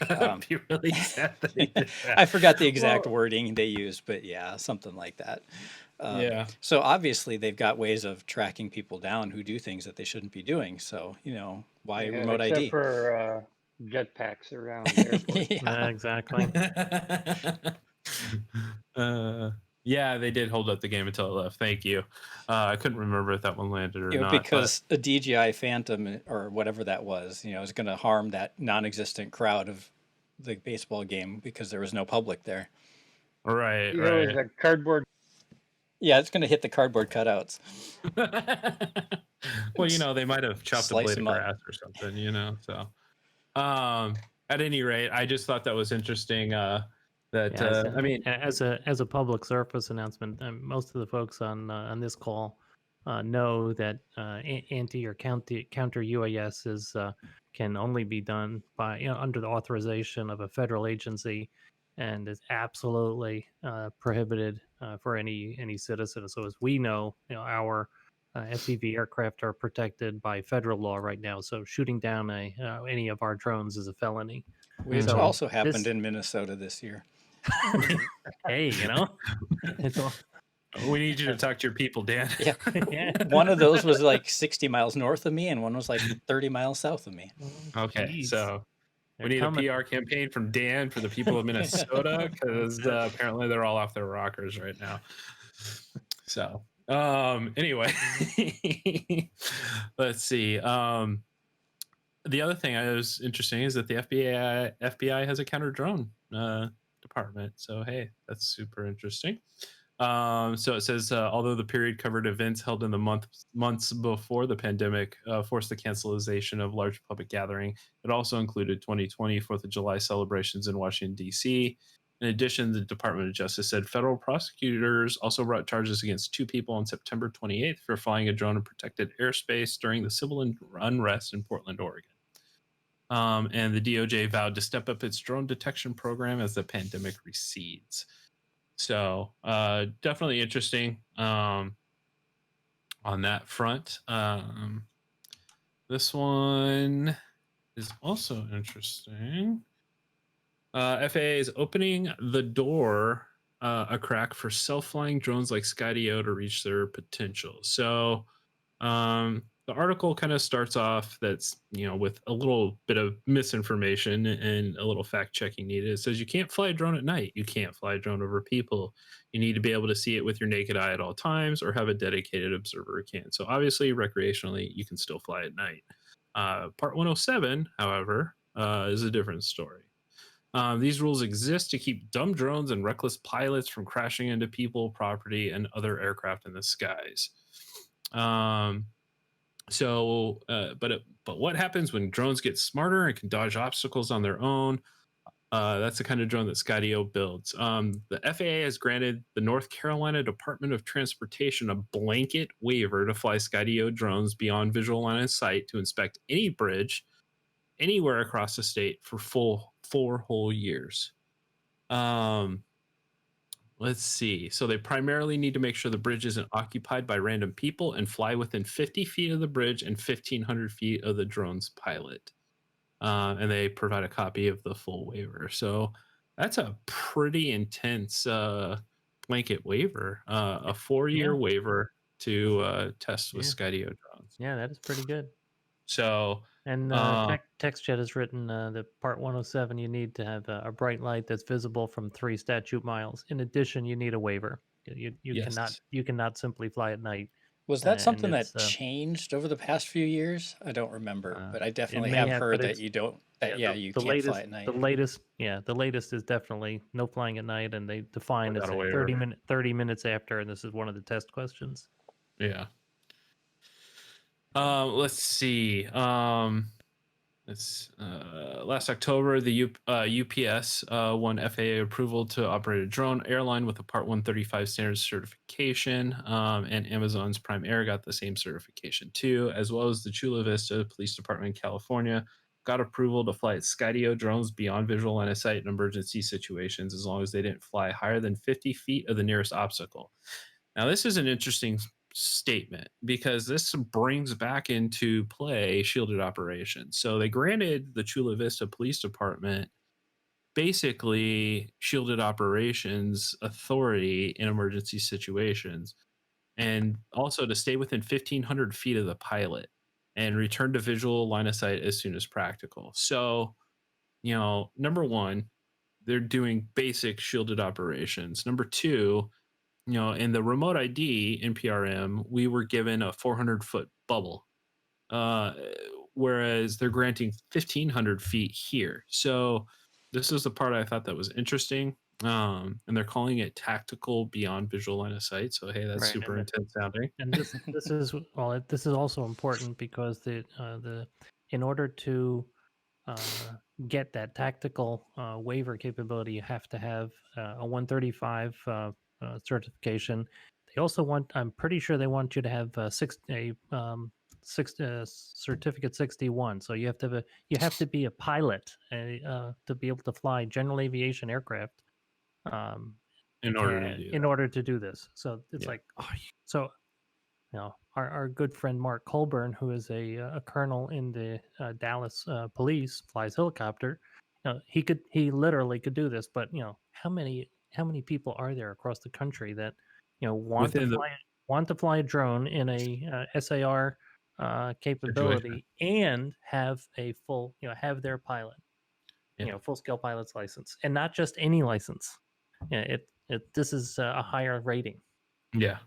Um, be really sad that he did that. I forgot the exact Well, wording they used, but yeah, something like that. yeah, So obviously they've got ways of tracking people down who do things that they shouldn't be doing. So, why Yeah, remote except ID? for jetpacks around airports. Yeah. Exactly. uh, yeah, they did hold up the game until it left. Thank you. I couldn't remember if that one landed or not, but Because a DJI Phantom or whatever that was, is going to harm that non-existent crowd of the baseball game because there was no public there. right, It was right. a cardboard Yeah, it's going to hit the cardboard cutouts. Well, they might have chopped a Slice blade of 'em up. grass or something, so at any rate, I just thought that was interesting. I mean, as a public service announcement, most of the folks on this call know that anti or counter UAS can only be done by under the authorization of a federal agency, and is absolutely prohibited for any citizen. So as we know, our FPV aircraft are protected by federal law right now. So shooting down any of our drones is a felony. Which So also happened this- in Minnesota this year. hey, it's all, we need you to talk to your people, Dan. Yeah. yeah. One of those was like 60 miles north of me, and one was like 30 miles south of me. Okay, Jeez. so we They're need coming. a PR campaign from Dan for the people of Minnesota, because apparently they're all off their rockers right now. So anyway, let's see. The other thing that was interesting is that the FBI has a counter drone department. So hey, that's super interesting. So it says, although the period covered events held in the months before the pandemic forced the cancellation of large public gathering, it also included 2020 4th of July celebrations in Washington, D.C. In addition, the Department of Justice said federal prosecutors also brought charges against 2 people on September 28th for flying a drone in protected airspace during the civil unrest in Portland, Oregon. And the DOJ vowed to step up its drone detection program as the pandemic recedes. So definitely interesting on that front. This one is also interesting. FAA is opening the door a crack for self-flying drones like Skydio to reach their potential. So the article kind of starts off that's with a little bit of misinformation and a little fact checking needed. It says you can't fly a drone at night. You can't fly a drone over people. You need to be able to see it with your naked eye at all times, or have a dedicated observer who can. So obviously, recreationally, you can still fly at night. Part 107, however, is a different story. These rules exist to keep dumb drones and reckless pilots from crashing into people, property, and other aircraft in the skies. But what happens when drones get smarter and can dodge obstacles on their own? That's the kind of drone that Skydio builds. The FAA has granted the North Carolina Department of Transportation a blanket waiver to fly Skydio drones beyond visual line of sight to inspect any bridge anywhere across the state for 4 whole years. Let's see. So they primarily need to make sure the bridge isn't occupied by random people and fly within 50 feet of the bridge and 1,500 feet of the drone's pilot. And they provide a copy of the full waiver. So that's a pretty intense blanket waiver, a 4-year waiver to test with Skydio drones. Yeah, that is pretty good. So And TextChat has written that part 107, you need to have a bright light that's visible from 3 statute miles. In addition, you need a waiver. You Yes. cannot simply fly at night. Was that something that it's, changed over the past few years? I don't remember, but I definitely may have have, heard but that it's- you don't. That you the can't latest, fly at night. The latest is definitely no flying at night, and they define Without as a waiver. 30 minutes after, and this is one of the test questions. Yeah. Let's see. Last October, the UPS won FAA approval to operate a drone airline with a Part 135 standards certification, and Amazon's Prime Air got the same certification too, as well as the Chula Vista Police Department in California got approval to fly its Skydio drones beyond visual line of sight in emergency situations, as long as they didn't fly higher than 50 feet of the nearest obstacle. Now, this is an interesting statement because this brings back into play shielded operations. So they granted the Chula Vista Police Department basically shielded operations authority in emergency situations, and also to stay within 1,500 feet of the pilot and return to visual line of sight as soon as practical. So, number one, they're doing basic shielded operations. Number two, in the remote ID in PRM, we were given a 400-foot bubble, whereas they're granting 1,500 feet here. So this is the part I thought that was interesting. And they're calling it tactical beyond visual line of sight. So hey, that's Right, super intense sounding. and this is well, this is also important because the in order to get that tactical waiver capability, you have to have a 135 certification. They also want, I'm pretty sure they want you to have certificate 61. So you have to have you have to be a pilot to be able to fly general aviation aircraft um, In order to do in that. order to do this. So it's Yeah. like, so our good friend Mark Colburn, who is a colonel in the Dallas police, flies helicopter. He literally could do this, but how many people are there across the country that Within the want to fly a drone in a SAR situation. capability and have a full have their pilot Yeah. full scale pilot's license, and not just any license. This is a higher rating. Yeah.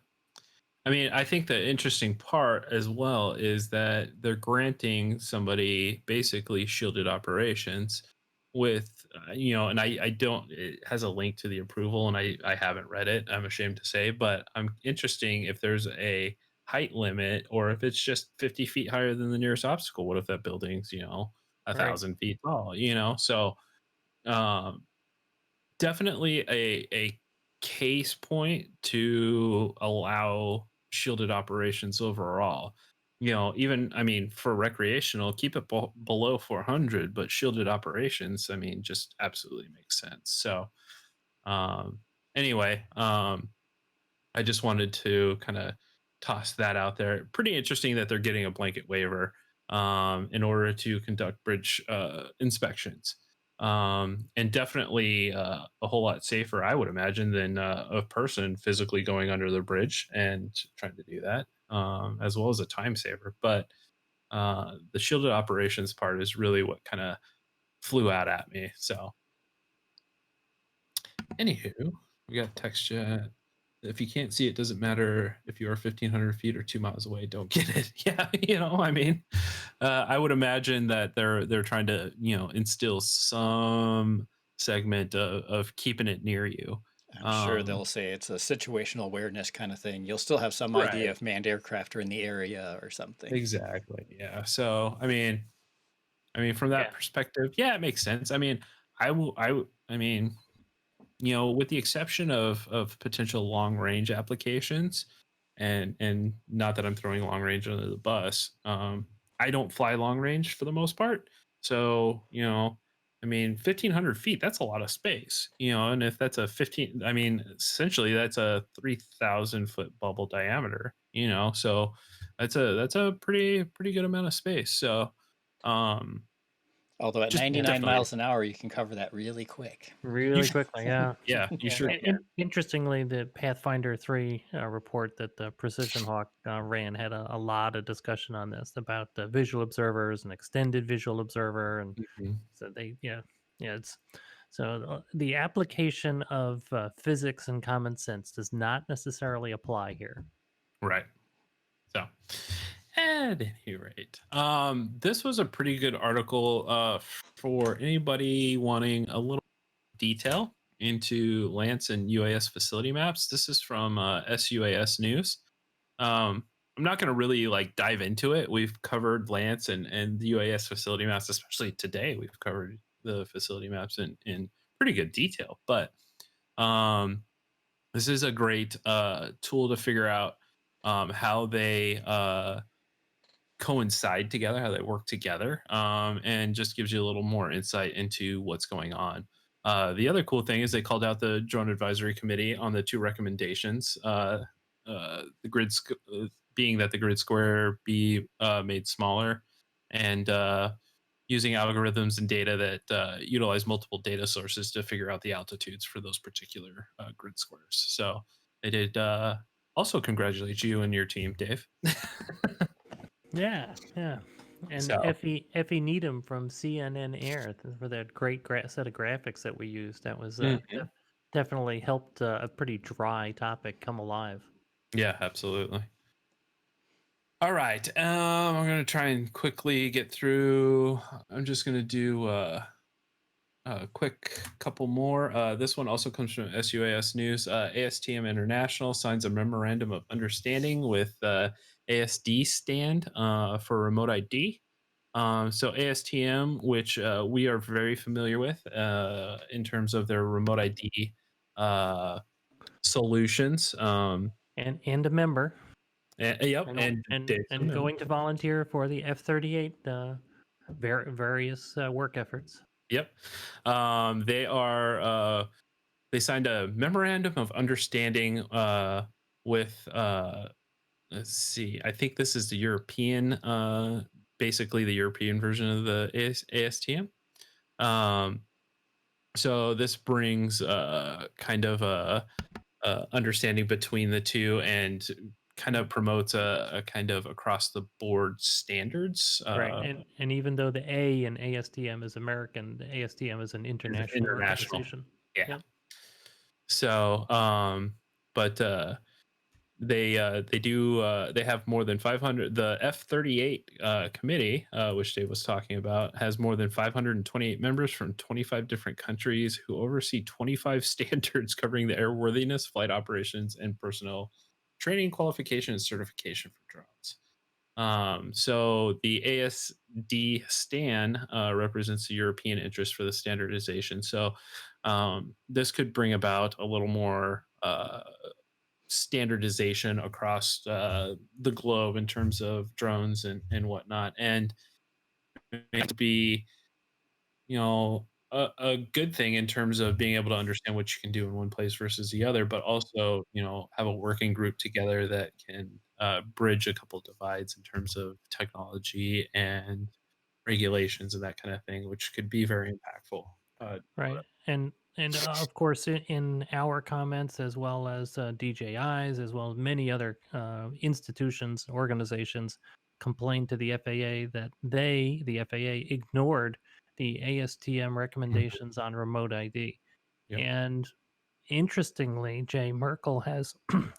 I mean, I think the interesting part as well is that they're granting somebody basically shielded operations with, and I don't, it has a link to the approval and I haven't read it. I'm ashamed to say, but I'm interesting if there's a height limit or if it's just 50 feet higher than the nearest obstacle. What if that building's, a Right. 1,000 feet tall, So, um, definitely a case point to allow shielded operations overall. Even I mean for recreational, keep it below 400, but shielded operations, I mean, just absolutely makes sense. So, um, anyway, I just wanted to kind of toss that out there. Pretty interesting that they're getting a blanket waiver in order to conduct bridge inspections. And definitely a whole lot safer, I would imagine, than a person physically going under the bridge and trying to do that, as well as a time saver. But the shielded operations part is really what kind of flew out at me. So, anywho, we got text chat. If you can't see it, doesn't matter if you are 1,500 feet or 2 miles away. Don't get it. Yeah, I mean, I would imagine that they're trying to instill some segment of keeping it near you. I'm sure they'll say it's a situational awareness kind of thing. You'll still have some idea Right. if manned aircraft are in the area or something. Exactly. Yeah. So I mean, from Yeah. that perspective, yeah, it makes sense. I mean, I mean, with the exception of potential long range applications, and not that I'm throwing long range under the bus, I don't fly long range for the most part. So, I mean, 1,500 feet, that's a lot of space, and if that's a 15, I mean, essentially that's a 3,000 foot bubble diameter, so that's a pretty good amount of space. So, um, Although at just 99 definitely, miles an hour, you can cover that really quick. Really quickly, yeah. yeah, you Yeah. sure can. Interestingly, the Pathfinder 3 report that Precision Hawk ran had a lot of discussion on this about visual observers and extended visual observer, and Mhm. so it's so the application of physics and common sense does not necessarily apply here. Right. So, at any rate, this was a pretty good article for anybody wanting a little detail into Lance and UAS facility maps. This is from SUAS News. I'm not going to really like dive into it. We've covered Lance and the UAS facility maps, especially today. We've covered the facility maps in pretty good detail, but um, this is a great tool to figure out how they coincide together, how they work together, and just gives you a little more insight into what's going on. The other cool thing is they called out the Drone Advisory Committee on the two recommendations. The being that the grid square be made smaller, and using algorithms and data that utilize multiple data sources to figure out the altitudes for those particular grid squares. So they did also congratulate you and your team, Dave. Yeah, yeah. And So Effie Needham from CNN Air for that great set of graphics that we used. That was mhm. definitely helped a pretty dry topic come alive. Yeah, absolutely. All right. I'm gonna try and quickly get through. I'm just gonna do A quick couple more. This one also comes from SUAS News. ASTM International signs a memorandum of understanding with ASD stand for remote ID. So ASTM, which we are very familiar with in terms of their remote ID solutions. And a member, Yep, and Dave's a and member. going to volunteer for the F-38 various work efforts. Yep. They are they signed a memorandum of understanding with let's see, I think this is the European basically the European version of the ASTM. Um, so this brings kind of a understanding between the two and kind of promotes a kind of across the board standards. Right. And even though the A in ASTM is American, the ASTM is an international International. organization. Yeah. Yep. So but they do they have more than 500. The F-38 committee, which Dave was talking about, has more than 528 members from 25 different countries who oversee 25 standards covering the airworthiness, flight operations, and personnel training, qualification, and certification for drones. So the ASD STAN represents the European interest for the standardization. So this could bring about a little more standardization across the globe in terms of drones and whatnot, and it to be, you know, a good thing in terms of being able to understand what you can do in one place versus the other, but also, you know, have a working group together that can bridge a couple divides in terms of technology and regulations and that kind of thing, which could be very impactful. Right. And of course, in our comments, as well as DJI's, as well as many other institutions, organizations, complained to the FAA that the FAA, ignored the ASTM recommendations on remote ID. Yep. And interestingly, Jay Merkel has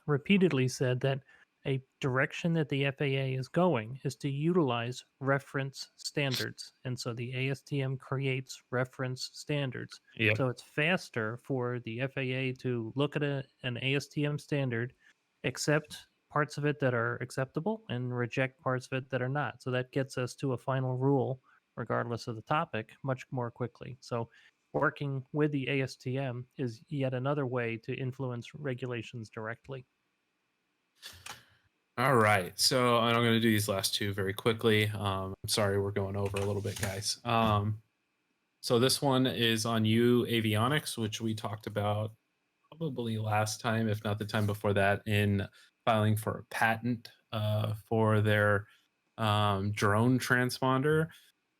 repeatedly said that a direction that the FAA is going is to utilize reference standards. And so the ASTM creates reference standards. Yep. So it's faster for the FAA to look at an ASTM standard, accept parts of it that are acceptable, and reject parts of it that are not. So that gets us to a final rule, regardless of the topic, much more quickly. So working with the ASTM is yet another way to influence regulations directly. All right, so and I'm going to do these last two very quickly. I'm sorry we're going over a little bit, guys. So this one is on avionics, which we talked about probably last time, if not the time before that, in filing for a patent for their drone transponder.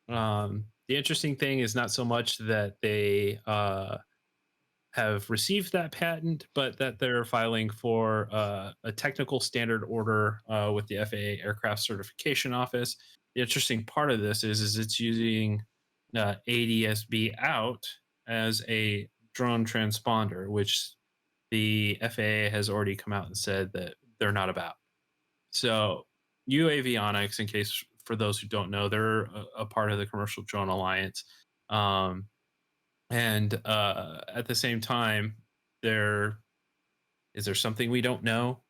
The interesting thing is not so much that they have received that patent, but that they're filing for a technical standard order with the FAA Aircraft Certification Office. The interesting part of this is it's using ADSB out as a drone transponder, which the FAA has already come out and said that they're not about. So Avionics, in case for those who don't know, they're a part of the Commercial Drone Alliance. And at the same time, is there something we don't know?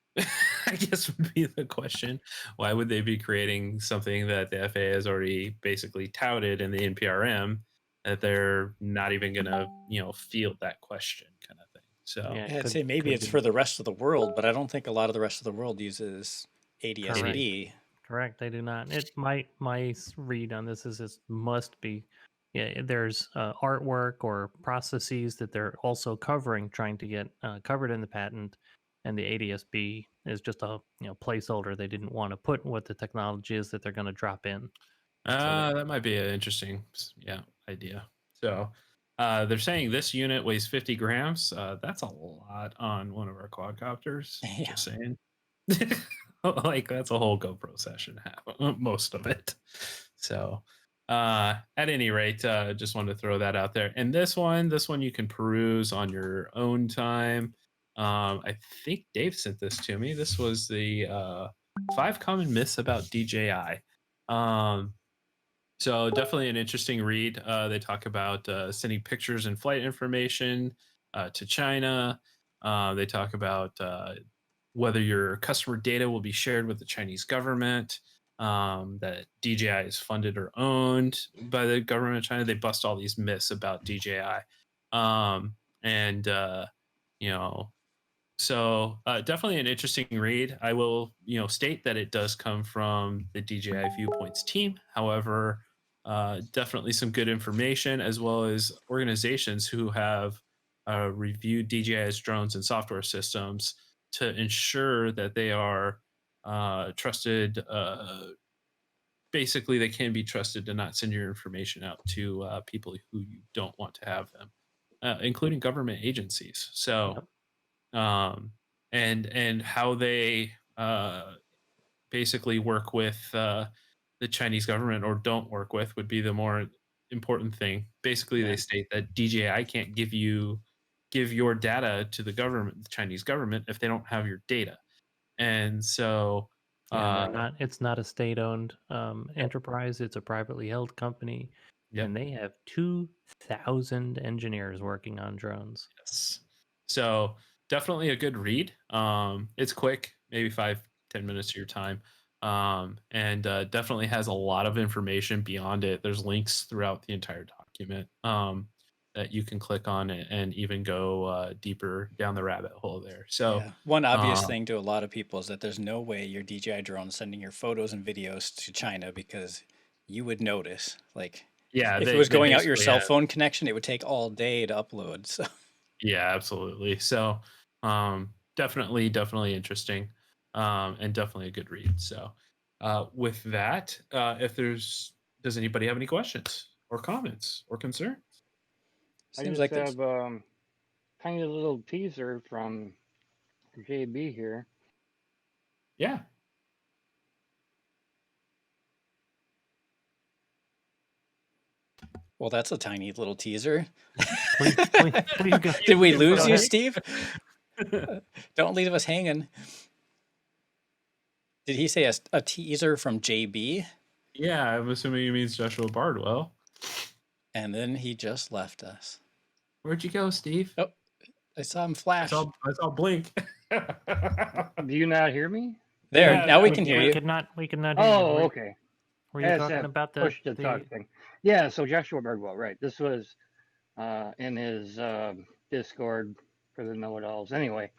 I guess would be the question. Why would they be creating something that the FAA has already basically touted in the NPRM that they're not even gonna, field that question kind of thing? So Yeah, I'd say maybe it's for the rest of the world, but I don't think a lot of the rest of the world uses ADSB. Correct. They do not. My read on this is it must be. Yeah, there's artwork or processes that they're also covering, trying to get covered in the patent, and the ADSB is just a placeholder. They didn't want to put what the technology is that they're going to drop in. that might be an interesting, idea. So they're saying this unit weighs 50 grams. That's a lot on one of our quadcopters. Yeah. Just saying. Like that's a whole GoPro session, most of it. So at any rate, just wanted to throw that out there. And this one you can peruse on your own time. I think Dave sent this to me. This was the 5 common myths about DJI. So definitely an interesting read. They talk about sending pictures and flight information to China. They talk about whether your customer data will be shared with the Chinese government. That DJI is funded or owned by the government of China. They bust all these myths about DJI, and you know, so definitely an interesting read. I will, state that it does come from the DJI Viewpoints team. However, definitely some good information as well as organizations who have reviewed DJI's drones and software systems to ensure that they are trusted. Basically, they can be trusted to not send your information out to people who you don't want to have them, including government agencies. So Yep. and how they basically work with the Chinese government or don't work with would be the more important thing. Basically, Yeah. they state that DJI can't give your data to the government, the Chinese government, if they don't have your data. And so, Yeah, uh, it's not a state-owned enterprise. It's a privately held company, yep. and they have 2,000 engineers working on drones. Yes. So definitely a good read. It's quick, maybe 5-10 minutes of your time. And definitely has a lot of information beyond it. There's links throughout the entire document that you can click on and even go deeper down the rabbit hole there. So Yeah. One obvious uh, thing to a lot of people is that there's no way your DJI drone is sending your photos and videos to China because you would notice. Like, yeah, if it they was they going out your basically cell have. phone connection, it would take all day to upload. So, Yeah, absolutely. So, definitely interesting, and definitely a good read. So, with that, if does anybody have any questions or comments or concerns? I seems just like there's. have tiny little teaser from JB here. Yeah. Well, that's a tiny little teaser. Please go. Did we lose go you, ahead. Steve? Don't leave us hanging. Did he say a teaser from JB? Yeah, I'm assuming he means Joshua Bardwell. And then he just left us. Where'd you go, Steve? Oh, I saw him I flash. saw blink. Do you not hear me? There, Yeah, now we no, can hear We you. could not hear you. Oh, okay. Were you That's talking that about push to talk thing. Yeah, so Joshua Bardwell, right. This was in his Discord for the know-it-alls. Anyway,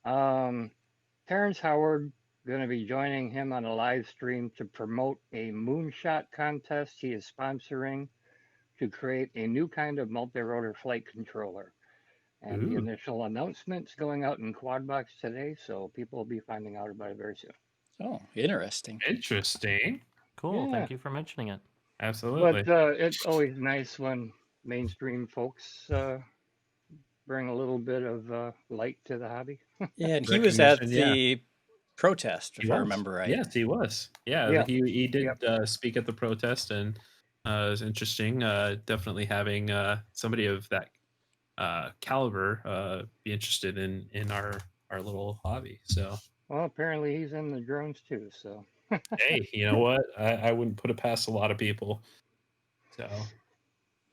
Terence Howard going to be joining him on a live stream to promote a moonshot contest he is sponsoring to create a new kind of multi-rotor flight controller. And the Ooh, initial announcement's going out in Quadbox today, so people will be finding out about it very soon. Oh, interesting. interesting. Cool. Yeah, Thank you for mentioning it. Absolutely. but it's always nice when mainstream folks bring a little bit of light to the hobby. Yeah, and he was at Recognition, yeah. the protest, He if I was. remember right. Yes, he was. Yeah, Yeah, he yep. did speak at the protest, and it was interesting. Definitely having somebody of that caliber be interested in our little hobby. So Well, apparently he's in the drones too, so. hey, you know what? I wouldn't put it past a lot of people. So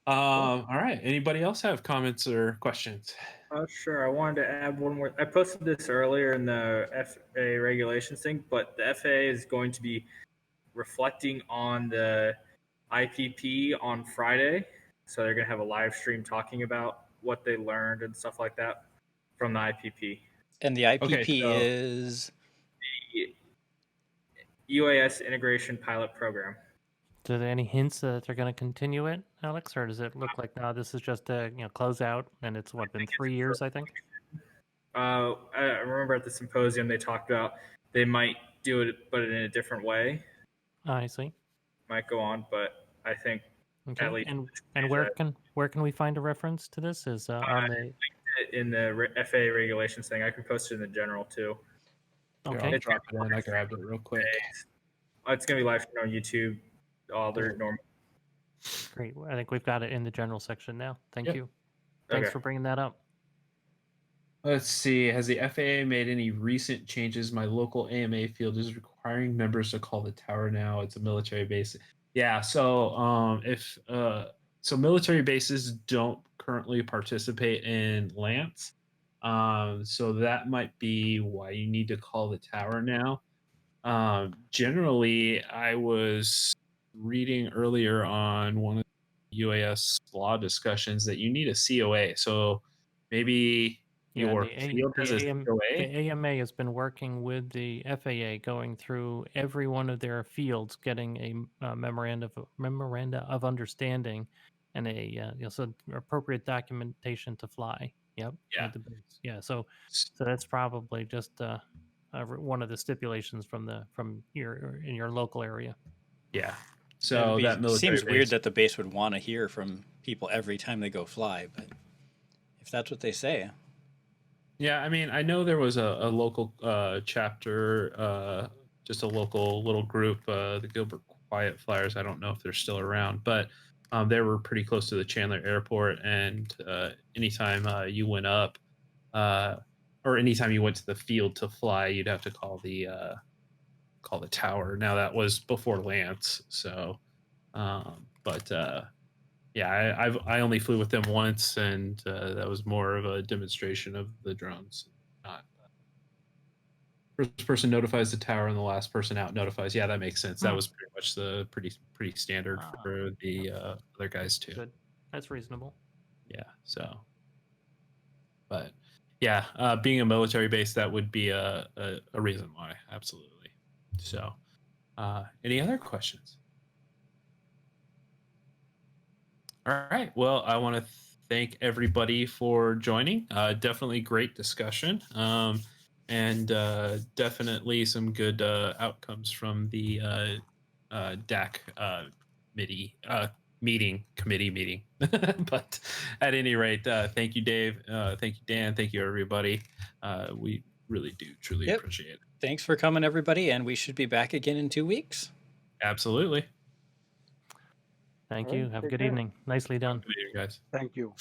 all right. Anybody else have comments or questions? Sure. I wanted to add one more. I posted this earlier in the FAA regulations thing, but the FAA is going to be reflecting on the IPP on Friday. So they're going to have a live stream talking about what they learned and stuff like that from the IPP. And the IPP Okay, so- is The UAS Integration Pilot Program. Are there any hints that they're going to continue it, Alex, or does it look like no? This is just a close out, and it's been 3 years, I think. I remember at the symposium they talked about they might do it, but in a different way. Oh, I see. Might go on, but I think Okay. at least And where can we find a reference to this? Is on the in the FAA regulations thing. I can post it in the general too. Here, okay. I'll drop it in. I grabbed it real quick. It's gonna be live streamed on YouTube. All their normal. Great. I think we've got it in the general section now. Thank Yep. you. Thanks Okay. for bringing that up. Let's see. Has the FAA made any recent changes? My local AMA field is requiring members to call the tower now. It's a military base. Yeah. So if so military bases don't currently participate in Lance. So that might be why you need to call the tower now. Generally, I was reading earlier on one of the UAS law discussions that you need a COA. So maybe Yeah, your field has a the COA. AMA has been working with the FAA, going through every one of their fields, getting a memoranda of understanding, and so appropriate documentation to fly. Yep, Yeah. with the base. Yeah, so that's probably just one of the stipulations from your local area. Yeah. It would So be, that military seems weird base. that the base would want to hear from people every time they go fly, but if that's what they say, Yeah, I mean, I know there was a local chapter, just a local little group, the Gilbert Quiet Flyers. I don't know if they're still around, but they were pretty close to the Chandler Airport. And anytime you went up, uh, or anytime you went to the field to fly, you'd have to call the tower. Now that was before Lance, so but yeah, I only flew with them once, and that was more of a demonstration of the drones. Not first person notifies the tower, and the last person out notifies. Yeah, that makes sense. That was pretty much the pretty standard Ah, for the other guys too. Good, that's reasonable. Yeah. So, but yeah, being a military base, that would be a reason why. Absolutely. So, any other questions? All right. Well, I want to thank everybody for joining. Definitely great discussion, and definitely some good outcomes from the DAC committee meeting. But at any rate, thank you, Dave. Thank you, Dan. Thank you, everybody. We really do truly Yep. appreciate it. Thanks for coming, everybody, and we should be back again in 2 weeks. Absolutely. Thank All right, you. Have a take good care. evening. Nicely done. Good evening, guys. Thank you.